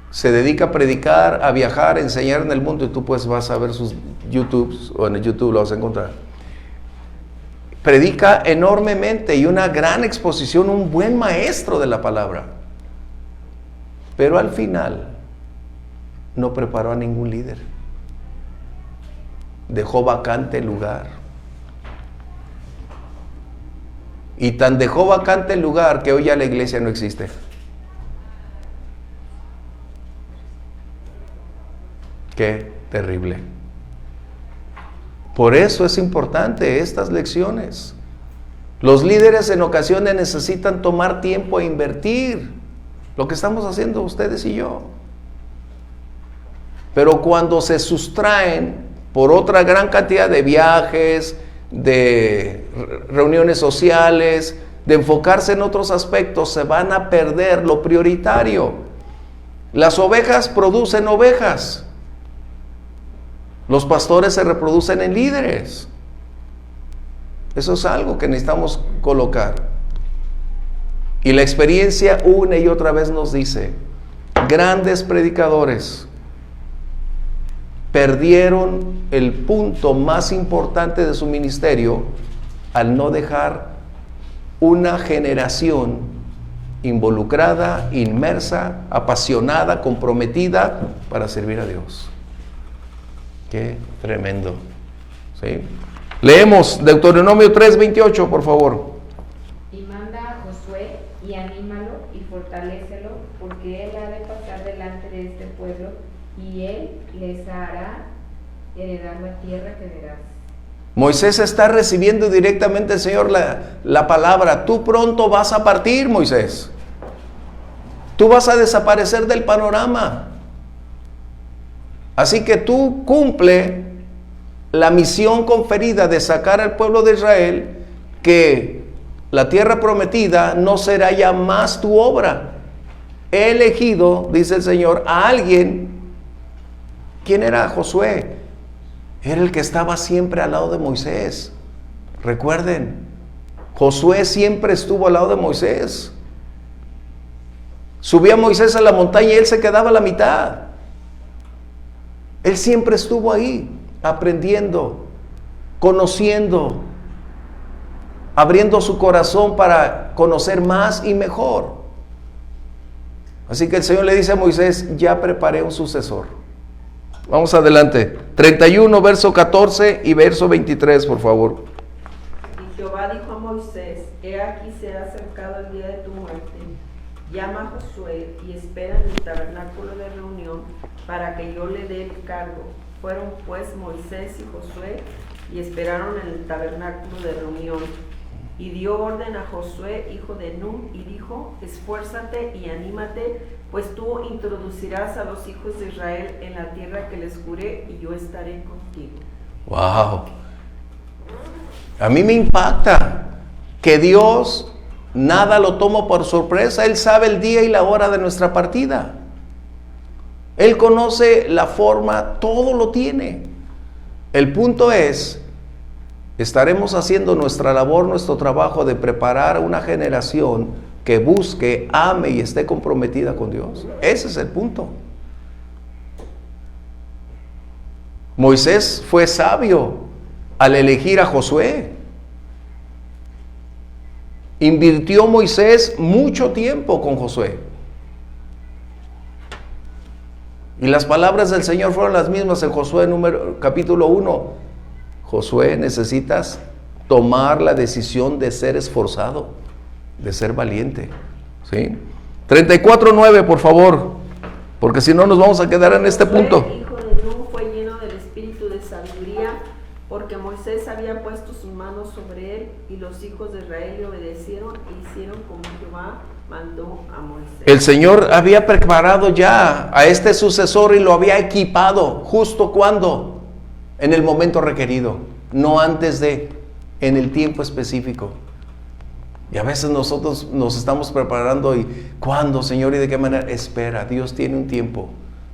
se dedica a predicar, a viajar, a enseñar en el mundo, y tú pues vas a ver sus YouTubes, o en el YouTube lo vas a encontrar. Predica enormemente y una gran exposición, un buen maestro de la palabra. Pero al final no preparó a ningún líder. Dejó vacante el lugar. Y tan dejó vacante el lugar que hoy ya la iglesia no existe. Qué terrible. Por eso es importante estas lecciones. Los líderes en ocasiones necesitan tomar tiempo e invertir. Lo que estamos haciendo ustedes y yo. Pero cuando se sustraen por otra gran cantidad de viajes, de reuniones sociales, de enfocarse en otros aspectos, se van a perder lo prioritario. Las ovejas producen ovejas. Los pastores se reproducen en líderes. Eso es algo que necesitamos colocar. Y la experiencia una y otra vez nos dice, grandes predicadores perdieron el punto más importante de su ministerio al no dejar una generación involucrada, inmersa, apasionada, comprometida para servir a Dios. Qué tremendo. ¿Sí? Leemos Deuteronomio 3:28, por favor. Y manda a Josué y anímalo y fortalécelo, porque él ha de pasar delante de este pueblo y él les hará heredar la tierra que verás. Moisés está recibiendo directamente del Señor la palabra. Tú pronto vas a partir, Moisés. Tú vas a desaparecer del panorama. Así que tú cumple la misión conferida de sacar al pueblo de Israel, que la tierra prometida no será ya más tu obra. He elegido, dice el Señor, a alguien. ¿Quién era Josué? Era el que estaba siempre al lado de Moisés. Recuerden, Josué siempre estuvo al lado de Moisés. Subía Moisés a la montaña y él se quedaba a la mitad. Él siempre estuvo ahí, aprendiendo, conociendo, abriendo su corazón para conocer más y mejor. Así que el Señor le dice a Moisés: ya preparé un sucesor. Vamos adelante. 31, verso 14 y verso 23, por favor. Y Jehová dijo a Moisés: he aquí se ha acercado el día de tu muerte. Llama a Josué y espera en el tabernáculo de reunión para que yo le dé el cargo. Fueron pues Moisés y Josué y esperaron en el tabernáculo de reunión. Y dio orden a Josué, hijo de Nun, y dijo: esfuérzate y anímate, pues tú introducirás a los hijos de Israel en la tierra que les juré, y yo estaré contigo. Wow. A mí me impacta que Dios nada lo toma por sorpresa. Él sabe el día y la hora de nuestra partida. Él conoce la forma, todo lo tiene. El punto es: estaremos haciendo nuestra labor, nuestro trabajo de preparar a una generación que busque, ame y esté comprometida con Dios. Ese es el punto. Moisés fue sabio al elegir a Josué. Invirtió Moisés mucho tiempo con Josué. Y las palabras del Señor fueron las mismas en Josué capítulo 1. Josué, necesitas tomar la decisión de ser esforzado, de ser valiente. ¿Sí? 34:9, por favor, porque si no nos vamos a quedar en este punto. Josué, hijo de Nun, fue lleno del espíritu de sabiduría, porque Moisés había puesto sus manos sobre él, y los hijos de Israel le obedecieron e hicieron como Jehová mandó a Moisés. El Señor había preparado ya a este sucesor y lo había equipado. ¿Justo cuando? En el momento requerido, no antes de, en el tiempo específico. Y a veces nosotros nos estamos preparando y ¿cuándo, Señor? ¿Y de qué manera? Espera, Dios tiene un tiempo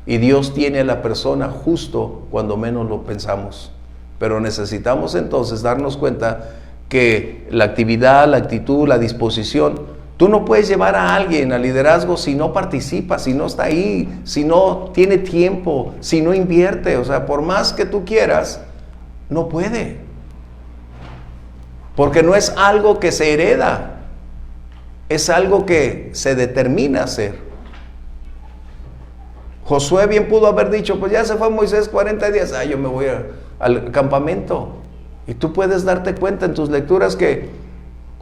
y Dios tiene a la persona justo cuando menos lo pensamos. Pero necesitamos entonces darnos cuenta que la actividad, la actitud, la disposición, tú no puedes llevar a alguien al liderazgo si no participa, si no está ahí, si no tiene tiempo, si no invierte. O sea, por más que tú quieras, no puede. Porque no es algo que se hereda, es algo que se determina hacer. Josué bien pudo haber dicho: pues ya se fue Moisés 40 días, yo me voy al campamento. Y tú puedes darte cuenta en tus lecturas que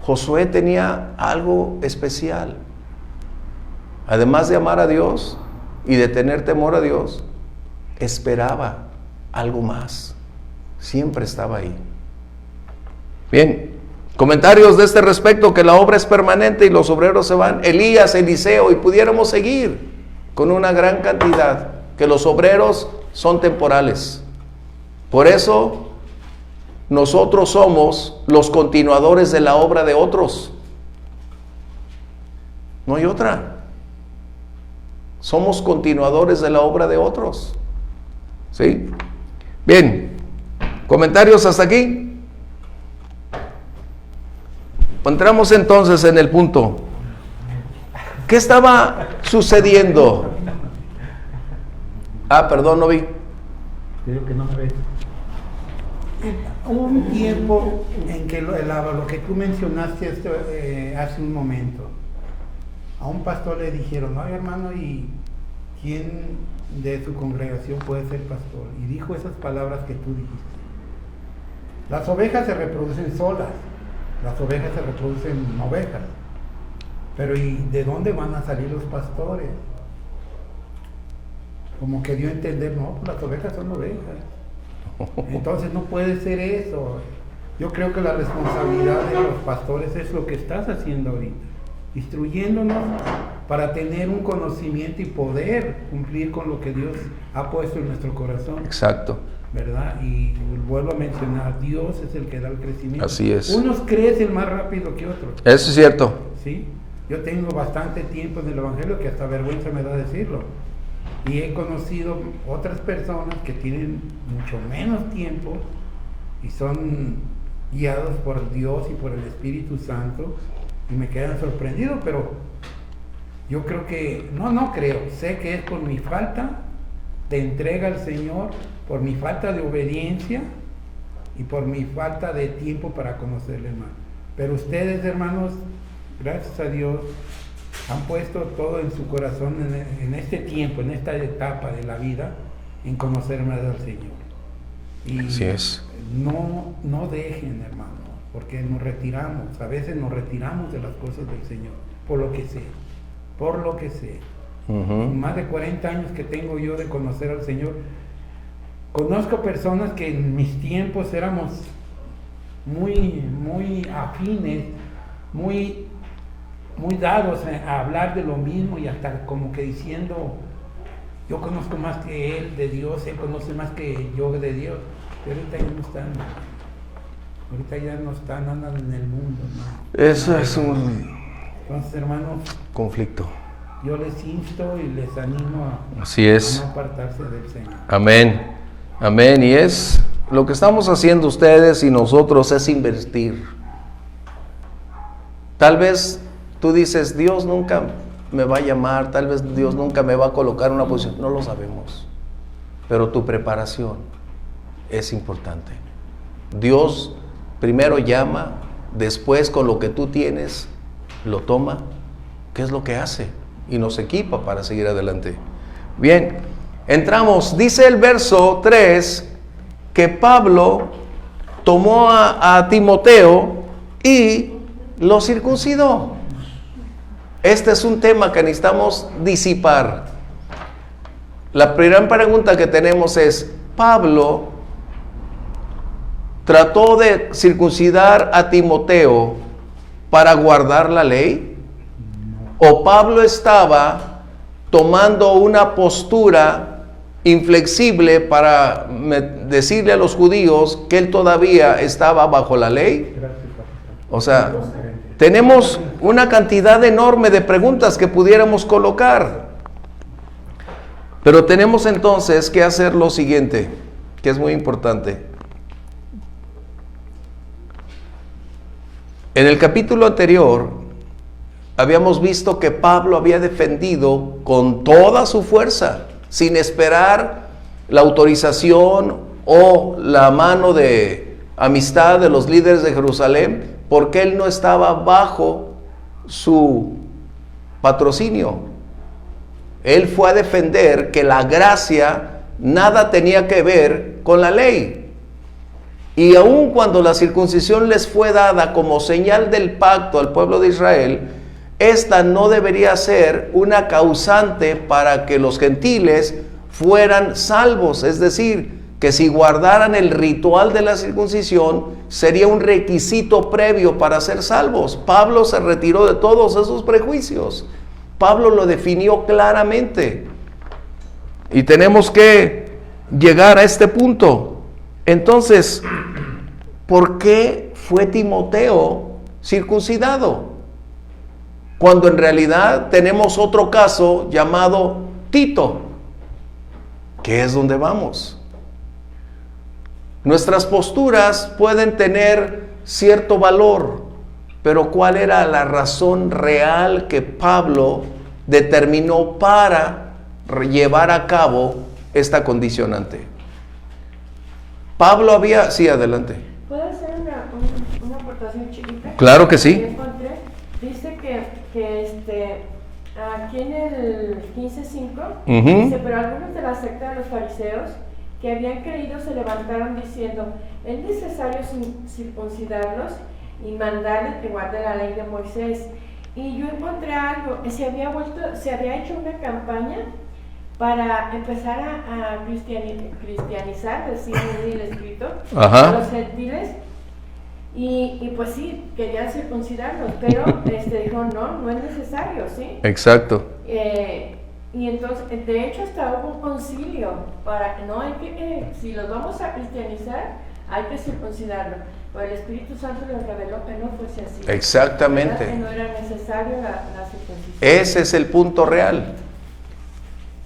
Josué tenía algo especial. Además de amar a Dios y de tener temor a Dios, esperaba algo más. Siempre estaba ahí. Bien, comentarios de este respecto: que la obra es permanente y los obreros se van. Elías, Eliseo, y pudiéramos seguir con una gran cantidad, que los obreros son temporales. Por eso nosotros somos los continuadores de la obra de otros. No hay otra. Somos continuadores de la obra de otros. ¿Sí? Bien. ¿Comentarios hasta aquí? Entramos entonces en el punto. ¿Qué estaba sucediendo? Perdón, no vi. Creo que no me ves. Hubo un tiempo en que lo que tú mencionaste hace un momento, a un pastor le dijeron: oye, hermano, ¿y quién de su congregación puede ser pastor? Y dijo esas palabras que tú dijiste: las ovejas se reproducen solas, las ovejas se reproducen ovejas, pero ¿y de dónde van a salir los pastores? Como que dio a entender: no, pues las ovejas son ovejas. Entonces no puede ser eso. Yo creo que la responsabilidad de los pastores es lo que estás haciendo ahorita, instruyéndonos para tener un conocimiento y poder cumplir con lo que Dios ha puesto en nuestro corazón. Exacto. ¿Verdad? Y vuelvo a mencionar, Dios es el que da el crecimiento. Así es. Unos crecen más rápido que otros. Eso es cierto. ¿Sí? Yo tengo bastante tiempo en el Evangelio que hasta vergüenza me da decirlo. Y he conocido otras personas que tienen mucho menos tiempo y son guiados por Dios y por el Espíritu Santo y me quedan sorprendidos, pero yo creo que, no creo, sé que es por mi falta de entrega al Señor, por mi falta de obediencia y por mi falta de tiempo para conocerle más. Pero ustedes, hermanos, gracias a Dios, han puesto todo en su corazón en este tiempo, en esta etapa de la vida, en conocer más al Señor. Y así es. No dejen, hermano, porque nos retiramos, a veces nos retiramos de las cosas del Señor, por lo que sé. Más de 40 años que tengo yo de conocer al Señor, conozco personas que en mis tiempos éramos muy afines, muy dados a hablar de lo mismo y hasta como que diciendo, yo conozco más que él de Dios, él conoce más que yo de Dios, pero ahorita ya no están, andan en el mundo, ¿no? Eso es un Entonces, hermanos, conflicto. Yo les insto y les animo Así es. a no apartarse del Señor. Amén. Amén. Y es lo que estamos haciendo ustedes y nosotros es invertir. Tal vez tú dices, Dios nunca me va a llamar, tal vez Dios nunca me va a colocar en una posición. No lo sabemos. Pero tu preparación es importante. Dios primero llama, después con lo que tú tienes, lo toma. ¿Qué es lo que hace? Y nos equipa para seguir adelante. Bien, entramos. Dice el verso 3 que Pablo tomó a Timoteo y lo circuncidó. Este es un tema que necesitamos disipar. La primera pregunta que tenemos es, ¿Pablo trató de circuncidar a Timoteo para guardar la ley? ¿O Pablo estaba tomando una postura inflexible para decirle a los judíos que él todavía estaba bajo la ley? O sea, tenemos una cantidad enorme de preguntas que pudiéramos colocar. Pero tenemos entonces que hacer lo siguiente, que es muy importante. En el capítulo anterior habíamos visto que Pablo había defendido con toda su fuerza, sin esperar la autorización o la mano de amistad de los líderes de Jerusalén, porque él no estaba bajo su patrocinio. Él fue a defender que la gracia nada tenía que ver con la ley. Y aun cuando la circuncisión les fue dada como señal del pacto al pueblo de Israel, esta no debería ser una causante para que los gentiles fueran salvos. Es decir, que si guardaran el ritual de la circuncisión, sería un requisito previo para ser salvos. Pablo se retiró de todos esos prejuicios. Pablo lo definió claramente. Y tenemos que llegar a este punto. Entonces, ¿por qué fue Timoteo circuncidado? Cuando en realidad tenemos otro caso llamado Tito, que es donde vamos. Nuestras posturas pueden tener cierto valor, pero ¿cuál era la razón real que Pablo determinó para llevar a cabo esta condicionante? Pablo había... Sí, adelante. ¿Puedo hacer una aportación chiquita? Claro que sí. Encontré, dice que aquí en el 15:5, dice, pero algunos de la secta de los fariseos que habían creído se levantaron diciendo, es necesario circuncidarlos y mandarles que guarden la ley de Moisés. Y yo encontré algo, se había hecho una campaña para empezar a cristianizar, decía ahí el escrito, Ajá. a los gentiles. Y pues sí, querían circuncidarlos, pero dijo, no es necesario, ¿sí? Exacto. Y entonces, de hecho, hasta hubo un concilio para, no hay que, si los vamos a cristianizar, hay que circuncidarlo. Pero el Espíritu Santo les reveló que no fuese así. Exactamente. Que no era necesario la circuncisión. Ese es el punto real.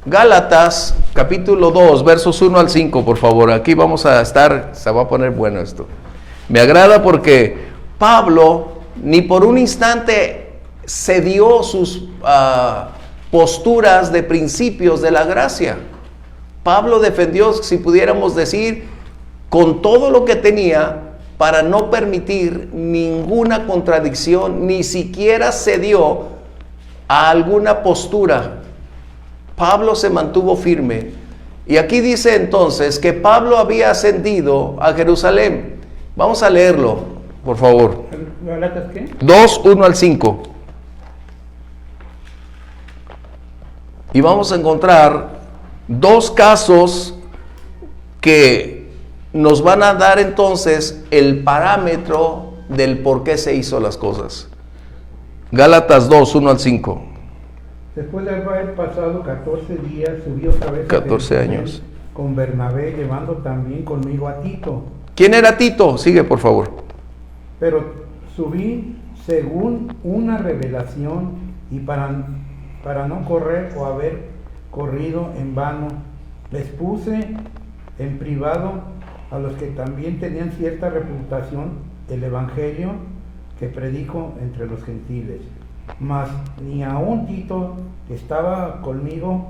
Gálatas, capítulo 2, versos 1 al 5, por favor. Aquí vamos a estar, se va a poner bueno esto. Me agrada porque Pablo ni por un instante cedió sus posturas de principios de la gracia. Pablo defendió, si pudiéramos decir, con todo lo que tenía para no permitir ninguna contradicción, ni siquiera cedió a alguna postura. Pablo se mantuvo firme. Y aquí dice entonces que Pablo había ascendido a Jerusalén. Vamos a leerlo, por favor. ¿Galatas qué? 2, 1 al 5. Y vamos a encontrar dos casos que nos van a dar entonces el parámetro del por qué se hizo las cosas. Gálatas 2, 1 al 5. Después de haber pasado 14 días, subí otra vez a 14 Jerusalén años. con Bernabé, llevando también conmigo a Tito. ¿Quién era Tito? Sigue, por favor. Pero subí según una revelación y para no correr o haber corrido en vano, les puse en privado a los que también tenían cierta reputación el evangelio que predico entre los gentiles. Mas ni aun Tito, que estaba conmigo,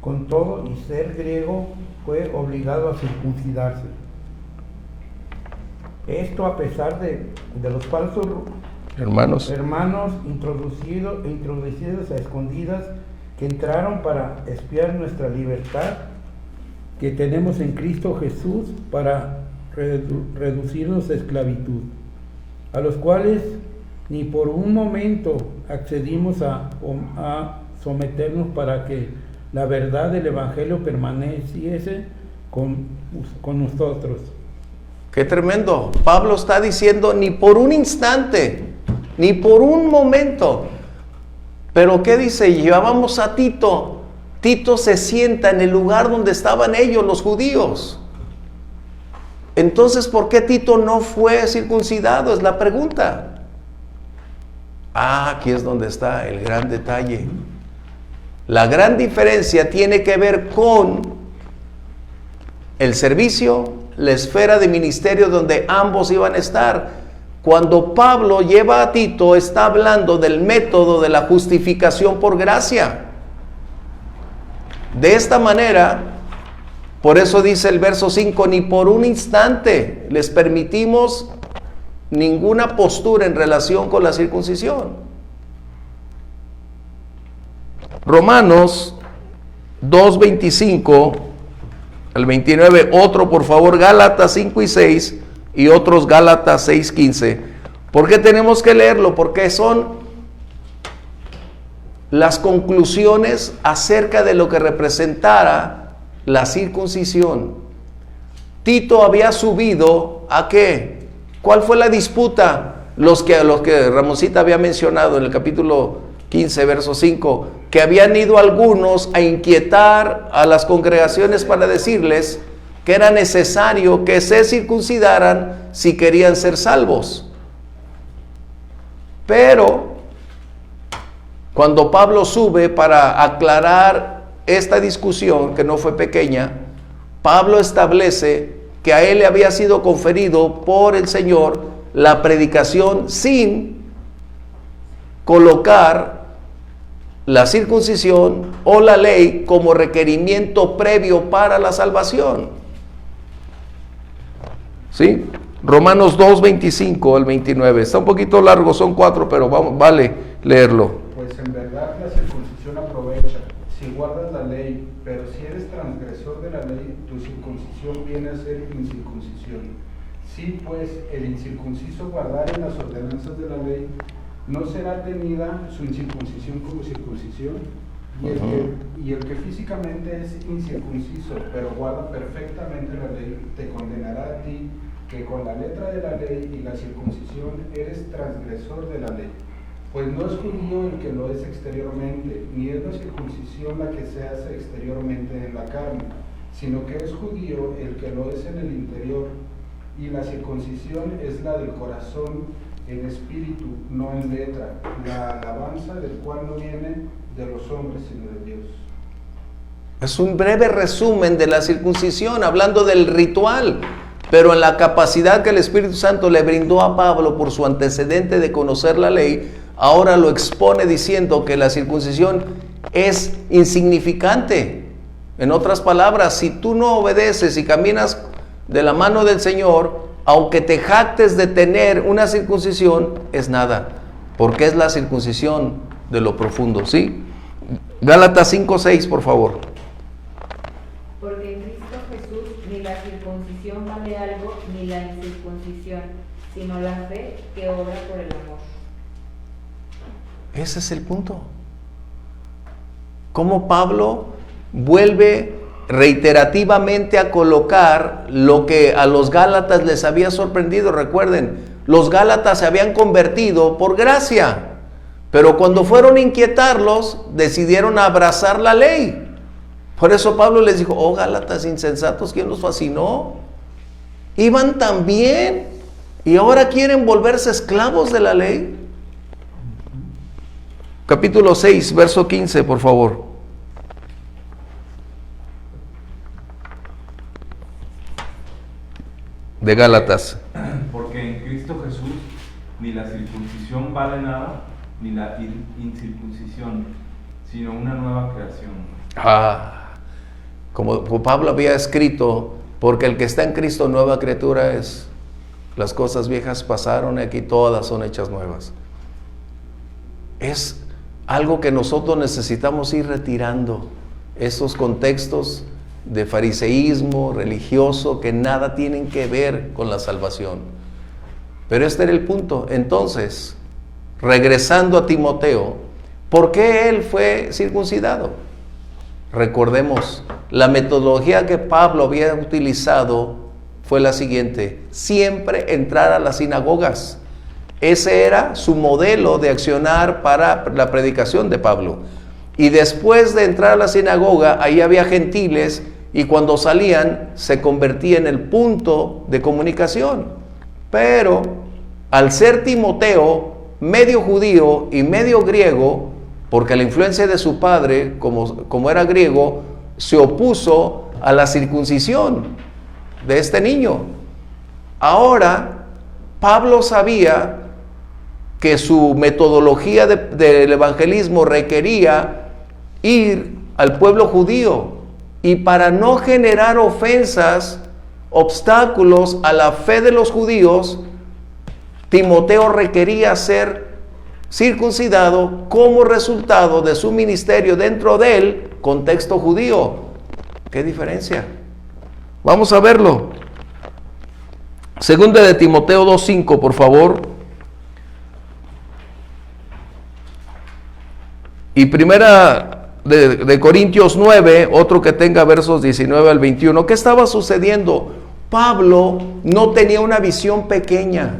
con todo y ser griego, fue obligado a circuncidarse. Esto a pesar de los falsos Hermanos. introducidos a escondidas, que entraron para espiar nuestra libertad que tenemos en Cristo Jesús, para reducirnos a esclavitud, a los cuales ni por un momento accedimos a someternos para que la verdad del Evangelio permaneciese con nosotros. Qué tremendo. Pablo está diciendo ni por un instante, ni por un momento. Pero ¿qué dice? Llevábamos a Tito. Tito se sienta en el lugar donde estaban ellos, los judíos. Entonces, ¿por qué Tito no fue circuncidado? Es la pregunta. Aquí es donde está el gran detalle. La gran diferencia tiene que ver con el servicio, la esfera de ministerio donde ambos iban a estar. Cuando Pablo lleva a Tito, está hablando del método de la justificación por gracia. De esta manera, por eso dice el verso 5, ni por un instante les permitimos ninguna postura en relación con la circuncisión. Romanos 2:25 al 29, otro por favor, Gálatas 5 y 6 y otros Gálatas 6:15. ¿Por qué tenemos que leerlo? Porque son las conclusiones acerca de lo que representara la circuncisión. Tito había subido ¿a qué? ¿Cuál fue la disputa? Los que Ramoncita había mencionado en el capítulo 15, verso 5, que habían ido algunos a inquietar a las congregaciones para decirles que era necesario que se circuncidaran si querían ser salvos. Pero cuando Pablo sube para aclarar esta discusión, que no fue pequeña, Pablo establece que a él le había sido conferido por el Señor la predicación sin colocar la circuncisión o la ley como requerimiento previo para la salvación. ¿Sí? Romanos 2:25 al 29. Está un poquito largo, son 4, pero vale leerlo. Pues en verdad la circuncisión aprovecha, si guardas la ley, pero si eres transgresor de la ley, tu circuncisión viene a ser incircuncisión. Si pues el incircunciso guardare las ordenanzas de la ley, ¿no será tenida su incircuncisión como circuncisión? Y el que físicamente es incircunciso, pero guarda perfectamente la ley, te condenará a ti, que con la letra de la ley y la circuncisión eres transgresor de la ley. Pues no es judío el que lo es exteriormente, ni es la circuncisión la que se hace exteriormente en la carne, sino que es judío el que lo es en el interior, y la circuncisión es la del corazón en espíritu, no en letra, la alabanza del cual no viene de los hombres, sino de Dios. Es un breve resumen de la circuncisión, hablando del ritual, pero en la capacidad que el Espíritu Santo le brindó a Pablo por su antecedente de conocer la ley, ahora lo expone diciendo que la circuncisión es insignificante. En otras palabras, si tú no obedeces y caminas de la mano del Señor, aunque te jactes de tener una circuncisión, es nada, porque es la circuncisión de lo profundo, ¿sí? Gálatas 5:6, por favor. Porque en Cristo Jesús ni la circuncisión vale algo, ni la incircuncisión, sino la fe que obra por el amor. Ese es el punto. Cómo Pablo vuelve reiterativamente a colocar lo que a los Gálatas les había sorprendido. Recuerden, los Gálatas se habían convertido por gracia, pero cuando fueron a inquietarlos, decidieron abrazar la ley. Por eso Pablo les dijo: oh Gálatas insensatos, ¿quién los fascinó? Iban tan bien y ahora quieren volverse esclavos de la ley. Capítulo 6, verso 15, por favor. De Gálatas. Porque en Cristo Jesús ni la circuncisión vale nada, ni la incircuncisión, sino una nueva creación. Como Pablo había escrito, porque el que está en Cristo nueva criatura es. Las cosas viejas pasaron y aquí todas son hechas nuevas. Es algo que nosotros necesitamos ir retirando, esos contextos de fariseísmo religioso que nada tienen que ver con la salvación. Pero este era el punto. Entonces, regresando a Timoteo, ¿por qué él fue circuncidado? Recordemos, la metodología que Pablo había utilizado fue la siguiente: siempre entrar a las sinagogas. Ese era su modelo de accionar para la predicación de Pablo. Y después de entrar a la sinagoga, ahí había gentiles, y cuando salían se convertía en el punto de comunicación. Pero al ser Timoteo medio judío y medio griego, porque la influencia de su padre, como era griego, se opuso a la circuncisión de este niño. Ahora Pablo sabía que su metodología del evangelismo requería ir al pueblo judío, y para no generar ofensas, obstáculos a la fe de los judíos, Timoteo requería ser circuncidado como resultado de su ministerio dentro del contexto judío. ¿Qué diferencia? Vamos a verlo. Segunda de Timoteo 2:5, por favor. Y primera de Corintios 9, otro que tenga versos 19 al 21. ¿Qué estaba sucediendo? Pablo no tenía una visión pequeña.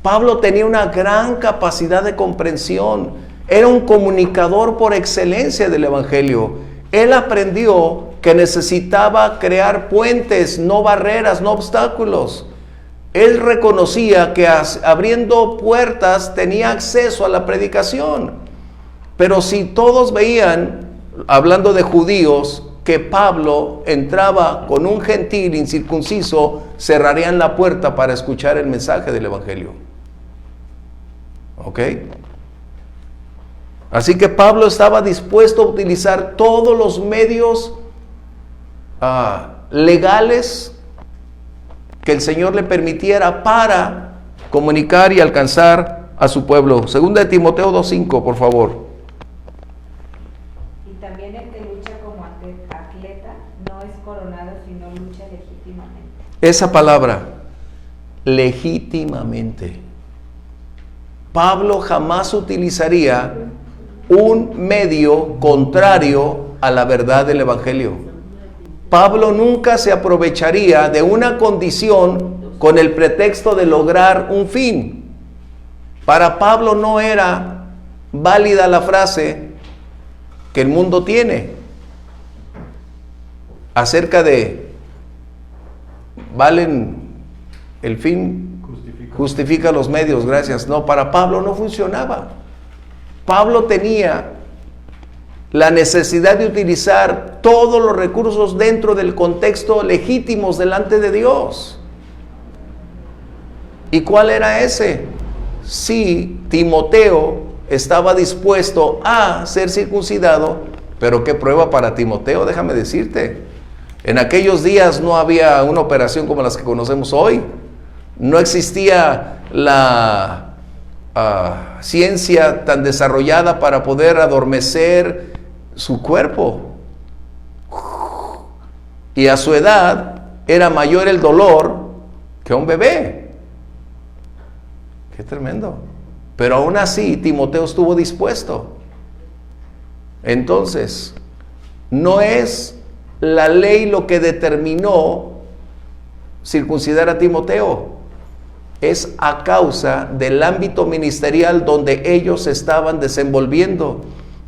Pablo tenía una gran capacidad de comprensión. Era un comunicador por excelencia del evangelio. Él aprendió que necesitaba crear puentes, no barreras, no obstáculos. Él reconocía que abriendo puertas tenía acceso a la predicación. Pero si todos veían, hablando de judíos, que Pablo entraba con un gentil incircunciso, cerrarían la puerta para escuchar el mensaje del evangelio. ¿Ok? Así que Pablo estaba dispuesto a utilizar todos los medios legales que el Señor le permitiera para comunicar y alcanzar a su pueblo. Segunda de Timoteo 2:5, por favor. Y también el que lucha como atleta no es coronado, sino lucha legítimamente. Esa palabra, legítimamente. Pablo jamás utilizaría un medio contrario a la verdad del Evangelio. Pablo nunca se aprovecharía de una condición con el pretexto de lograr un fin. Para Pablo no era válida la frase que el mundo tiene acerca de valen el fin, justifica los medios, gracias. No, para Pablo no funcionaba. Pablo tenía la necesidad de utilizar todos los recursos dentro del contexto legítimos delante de Dios. ¿Y cuál era ese? Sí, Timoteo estaba dispuesto a ser circuncidado, pero ¿qué prueba para Timoteo? Déjame decirte, en aquellos días no había una operación como las que conocemos hoy. No existía la ciencia tan desarrollada para poder adormecer su cuerpo. Y a su edad era mayor el dolor que a un bebé. Qué tremendo. Pero aún así Timoteo estuvo dispuesto. Entonces, no es la ley lo que determinó circuncidar a Timoteo. Es a causa del ámbito ministerial donde ellos se estaban desenvolviendo,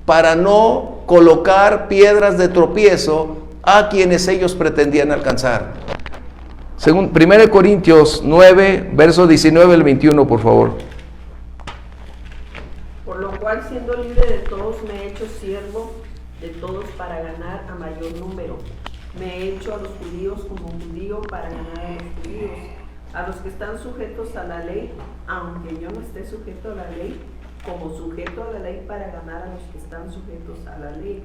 para no colocar piedras de tropiezo a quienes ellos pretendían alcanzar. Según 1 Corintios 9, versos 19 al 21, por favor. Por lo cual, siendo libre de todos, me he hecho siervo de todos para ganar a mayor número. Me he hecho a los judíos como judío para ganar a los judíos. A los que están sujetos a la ley, aunque yo no esté sujeto a la ley, como sujeto a la ley para ganar a los que están sujetos a la ley.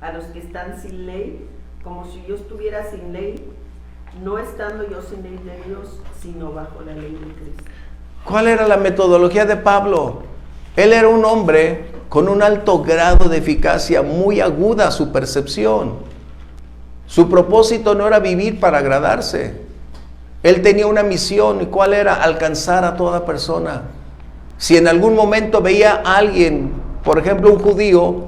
A los que están sin ley, como si yo estuviera sin ley, no estando yo sin ley de Dios, sino bajo la ley de Cristo. ¿Cuál era la metodología de Pablo? Él era un hombre con un alto grado de eficacia, muy aguda su percepción. Su propósito no era vivir para agradarse. Él tenía una misión, ¿y cuál era? Alcanzar a toda persona. Si en algún momento veía a alguien, por ejemplo un judío,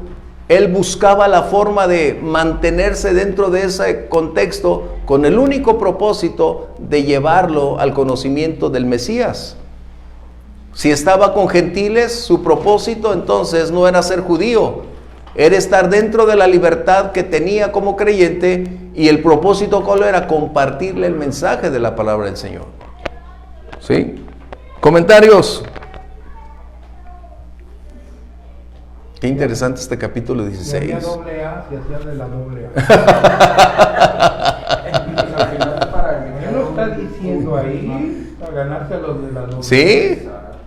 él buscaba la forma de mantenerse dentro de ese contexto con el único propósito de llevarlo al conocimiento del Mesías. Si estaba con gentiles, su propósito entonces no era ser judío, era estar dentro de la libertad que tenía como creyente, y el propósito ¿cuál era? Compartirle el mensaje de la palabra del Señor. ¿Sí? ¿Comentarios? Qué interesante este capítulo 16. Si había doble A, se hacía de la doble A. Pues al final para evitar Él lo está diciendo ahí, para ganarse a los de la doble. ¿Sí? Exacto.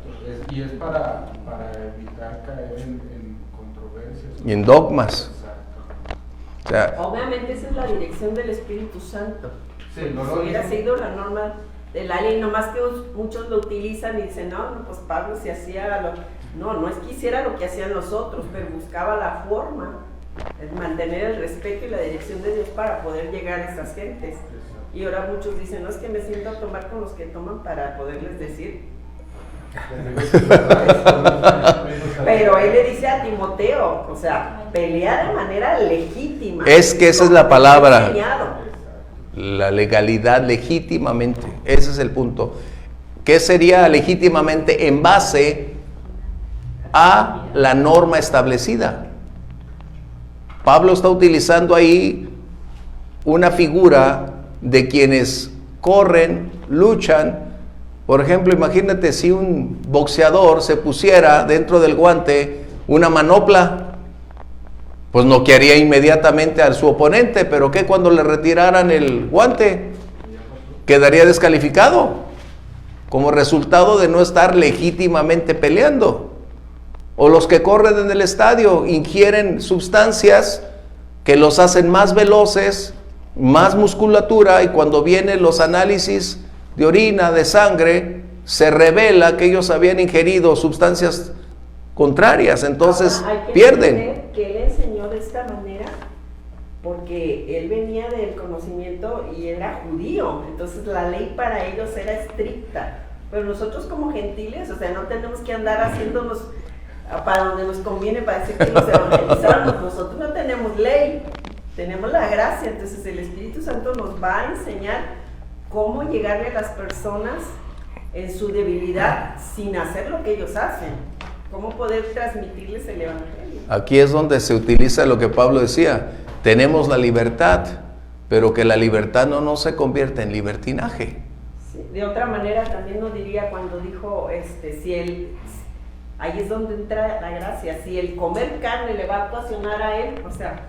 Y es para evitar caer en controversias. Y en dogmas. Exacto. O sea, Obviamente esa es la dirección del Espíritu Santo. Sí, no Si lo hubiera dice. sido la norma del alien, nomás que muchos lo utilizan y dicen, no, pues Pablo se hacía no es que hiciera lo que hacían los otros, pero buscaba la forma de mantener el respeto y la dirección de Dios para poder llegar a esas gentes. Y ahora muchos dicen, no, es que me siento a tomar con los que toman para poderles decir. Pero él le dice a Timoteo, o sea, pelea de manera legítima. es que esa es la palabra. Enseñado. La legalidad, legítimamente. Ese es el punto. ¿Qué sería legítimamente? En base a la norma establecida. Pablo está utilizando ahí una figura de quienes corren, luchan. Por ejemplo, imagínate si un boxeador se pusiera dentro del guante una manopla, pues noquearía inmediatamente a su oponente, pero ¿qué cuando le retiraran el guante? Quedaría descalificado como resultado de no estar legítimamente peleando. O los que corren en el estadio ingieren sustancias que los hacen más veloces, más musculatura, y cuando vienen los análisis de orina, de sangre, se revela que ellos habían ingerido sustancias contrarias, entonces Ahora, hay que pierden. entender que él enseñó de esta manera porque él venía del conocimiento y era judío, entonces la ley para ellos era estricta, pero nosotros como gentiles, o sea, no tenemos que andar haciéndonos para donde nos conviene, para decir que nos evangelizamos. Nosotros no tenemos ley, tenemos la gracia. Entonces el Espíritu Santo nos va a enseñar cómo llegarle a las personas en su debilidad sin hacer lo que ellos hacen, cómo poder transmitirles el Evangelio. Aquí es donde se utiliza lo que Pablo decía, tenemos la libertad, pero que la libertad no se convierta en libertinaje. Sí, de otra manera también nos diría cuando dijo, ahí es donde entra la gracia, si el comer carne le va a ocasionar a él, o sea,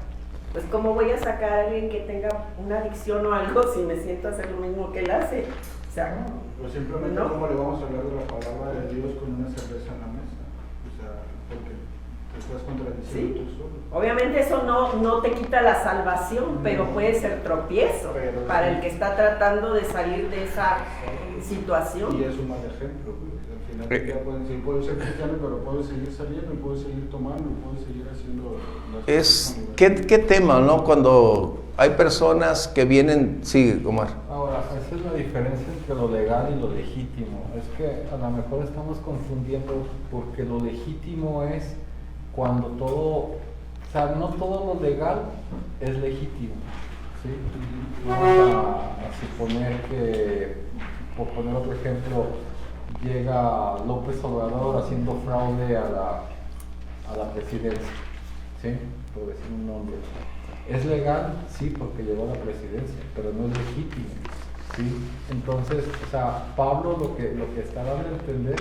pues cómo voy a sacar a alguien que tenga una adicción o algo si me siento a hacer lo mismo que él hace. O sea, Pero simplemente ¿no? ¿cómo le vamos a hablar de la palabra de Dios con una cerveza en la mesa? O sea, porque te estás contradiciendo Sí. tú solo. Obviamente eso no te quita la salvación, pero puede ser tropiezo Pero para sí. el que está tratando de salir de esa situación. Y es un mal ejemplo, porque al final ya pueden decir, puedo ser cristiano, pero puedo seguir saliendo, y puedo seguir tomando, y puedo seguir haciendo las cosas. ¿Qué tema, no? Cuando hay personas que vienen, sí, Omar. Ahora, esa es la diferencia entre lo legal y lo legítimo. Es que a lo mejor estamos confundiendo porque lo legítimo es cuando todo, o sea, no todo lo legal es legítimo, ¿sí? Vamos a suponer que, por poner otro ejemplo, llega López Obrador haciendo fraude a la presidencia, ¿sí? Por decir un nombre. ¿Es legal? Sí, porque llegó a la presidencia, pero no es legítimo, ¿sí? Entonces, o sea, Pablo lo que está dando a entender,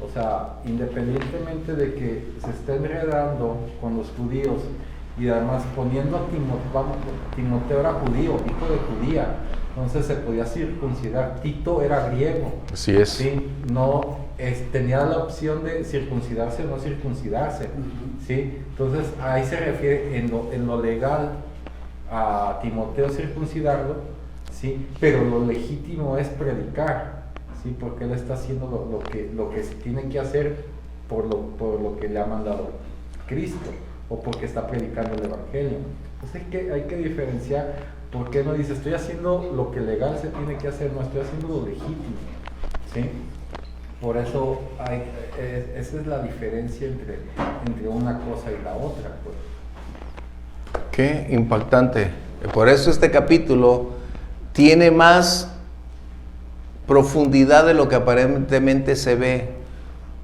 o sea, independientemente de que se esté enredando con los judíos y además poniendo a Timoteo era judío, hijo de judía, entonces se podía circuncidar. Tito era griego, Así es. ¿sí? No tenía la opción de circuncidarse o no circuncidarse, ¿sí? Entonces ahí se refiere en lo legal a Timoteo circuncidarlo, ¿sí? Pero lo legítimo es predicar, ¿sí? Porque él está haciendo lo que se tiene que hacer por lo que le ha mandado Cristo, o porque está predicando el Evangelio. Entonces hay que diferenciar. ¿Por qué no dice estoy haciendo lo que legal se tiene que hacer? No, estoy haciendo lo legítimo, ¿sí? Por eso esa es la diferencia entre una cosa y la otra, pues. Qué impactante. Por eso este capítulo tiene más profundidad de lo que aparentemente se ve,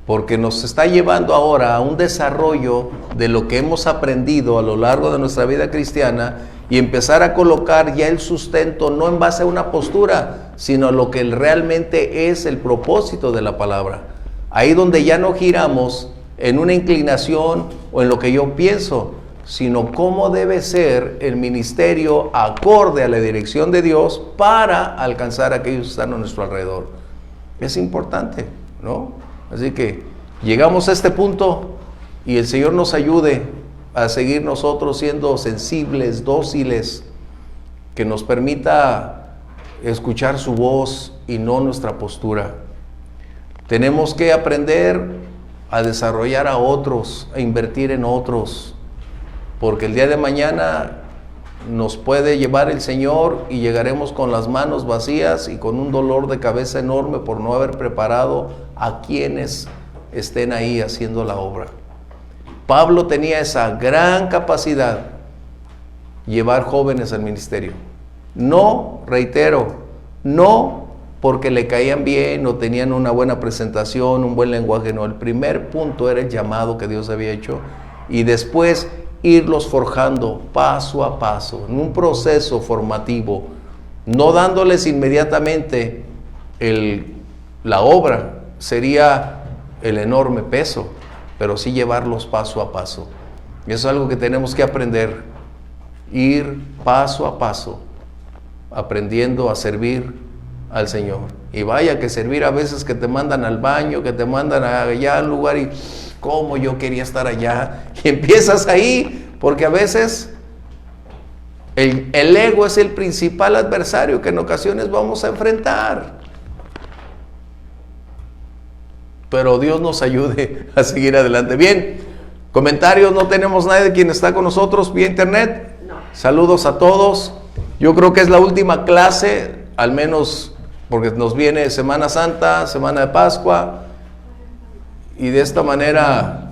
porque nos está llevando ahora a un desarrollo de lo que hemos aprendido a lo largo de nuestra vida cristiana y empezar a colocar ya el sustento no en base a una postura, sino a lo que realmente es el propósito de la palabra. Ahí donde ya no giramos en una inclinación o en lo que yo pienso, sino cómo debe ser el ministerio acorde a la dirección de Dios para alcanzar a aquellos que están a nuestro alrededor. Es importante, ¿no? Así que llegamos a este punto y el Señor nos ayude a seguir nosotros siendo sensibles, dóciles, que nos permita escuchar su voz y no nuestra postura. Tenemos que aprender a desarrollar a otros, a invertir en otros, porque el día de mañana nos puede llevar el Señor y llegaremos con las manos vacías y con un dolor de cabeza enorme por no haber preparado a quienes estén ahí haciendo la obra. Pablo tenía esa gran capacidad, llevar jóvenes al ministerio. No, reitero, no porque le caían bien o tenían una buena presentación, un buen lenguaje, no. El primer punto era el llamado que Dios había hecho y después irlos forjando paso a paso, en un proceso formativo, no dándoles inmediatamente la obra, sería el enorme peso, pero sí llevarlos paso a paso. Y eso es algo que tenemos que aprender, ir paso a paso, aprendiendo a servir al Señor. Y vaya que servir a veces que te mandan al baño, que te mandan allá al lugar y cómo yo quería estar allá. Y empiezas ahí, porque a veces el ego es el principal adversario que en ocasiones vamos a enfrentar. Pero Dios nos ayude a seguir adelante. Bien, comentarios, no tenemos nadie de quien está con nosotros vía internet. No. Saludos a todos. Yo creo que es la última clase, al menos porque nos viene Semana Santa, Semana de Pascua, y de esta manera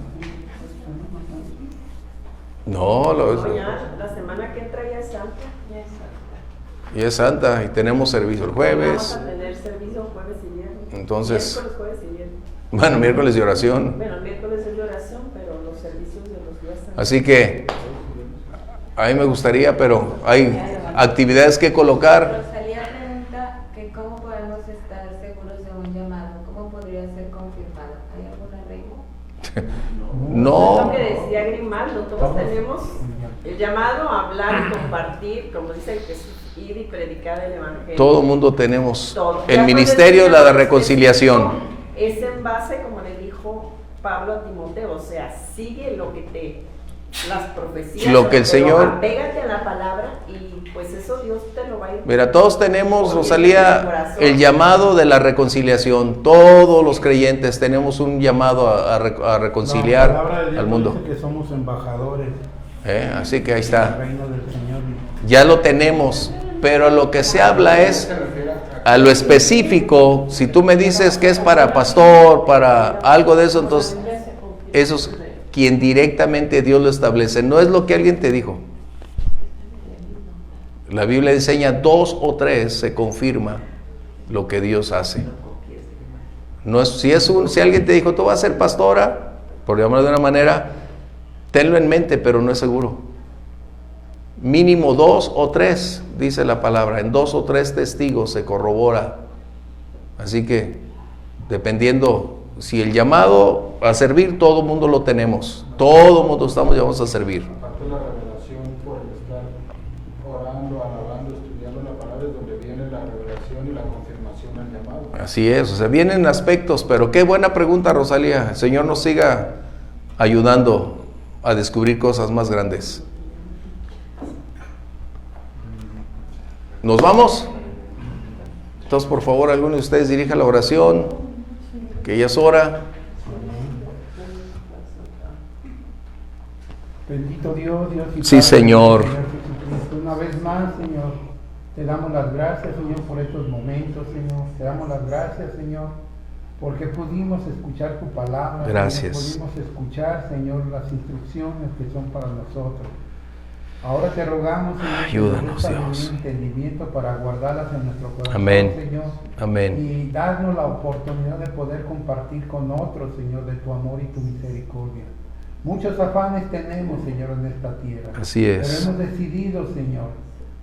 No, No, ya, la semana que entra ya es Santa. Ya es Santa. y es Santa y tenemos servicio el Vamos jueves. a tener servicio jueves y viernes. Entonces, Miércoles, jueves y viernes. bueno, miércoles de oración. Bueno, el miércoles es de oración, pero los servicios de los días santos. Así que a mí me gustaría, pero hay actividades que colocar. Rosalía pregunta que cómo podemos estar seguros de un llamado, cómo podría ser confirmado. ¿Hay alguna regla? Es No, lo que decía Grimaldo, todos tenemos el llamado a hablar y compartir, como dice Jesús, ir y predicar el Evangelio. todo mundo tenemos Todo. el Ya ministerio de cuando la el reconciliación. Es en base, como le dijo Pablo a Timoteo, o sea, sigue lo que las profecías, Lo que el pero Señor- apégate a la palabra y pues eso Dios te lo va a ir. Mira, todos tenemos, poniendo en el Rosalía, corazón. el llamado de la reconciliación. Todos los creyentes tenemos un llamado a reconciliar La palabra de Dios al mundo. dice que somos embajadores Así que ahí del está. reino del Señor. Ya lo tenemos, pero lo que se habla es a lo específico. Si tú me dices que es para pastor, para algo de eso, entonces eso es quien directamente Dios lo establece. No es lo que alguien te dijo. La Biblia enseña 2 o 3 se confirma lo que Dios hace. No es, si alguien te dijo, tú vas a ser pastora, por llamarlo de una manera, tenlo en mente, pero no es seguro. Mínimo 2 o 3, dice la palabra. En 2 o 3 testigos se corrobora. Así que, dependiendo, si el llamado a servir, todo el mundo lo tenemos. Todo el mundo estamos llamados a servir. Aparte de la revelación por el estar orando, alabando, estudiando la palabra, es donde viene la revelación y la confirmación al llamado. Así es, o sea, vienen aspectos, pero qué buena pregunta, Rosalía. El Señor nos siga ayudando a descubrir cosas más grandes. ¿Nos vamos? Entonces, por favor, alguno de ustedes dirija la oración, que ya es hora. Bendito Dios, Dios y Sí, Padre, Señor. Jesucristo. Una vez más, Señor, te damos las gracias, Señor, por estos momentos, Señor. Te damos las gracias, Señor, porque pudimos escuchar tu palabra. Gracias. Señor, pudimos escuchar, Señor, las instrucciones que son para nosotros. Ahora te rogamos, Señor, Ayúdanos, que nos des Dios. entendimiento para guardarlas en nuestro corazón, Amén. Señor. Amén. Y darnos la oportunidad de poder compartir con otros, Señor, de tu amor y tu misericordia. Muchos afanes tenemos, Señor, en esta tierra. Así es. Pero hemos decidido, Señor,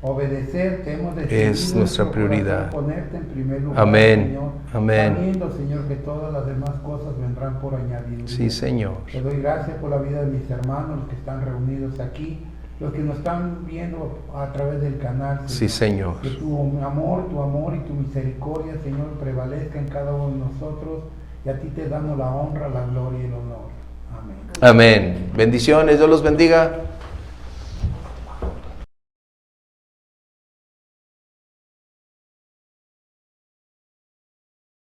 obedecerte, hemos decidido Es nuestra en nuestro prioridad. corazón ponerte en primer lugar, Amén. Señor, Amén. sabiendo, Señor, que todas las demás cosas vendrán por añadidura. Sí, Señor. Te doy gracias por la vida de mis hermanos, los que están reunidos aquí, los que nos están viendo a través del canal. Sí, Señor. Que tu amor y tu misericordia, Señor, prevalezca en cada uno de nosotros, y a ti te damos la honra, la gloria y el honor. Amén. Amén. Bendiciones, Dios los bendiga.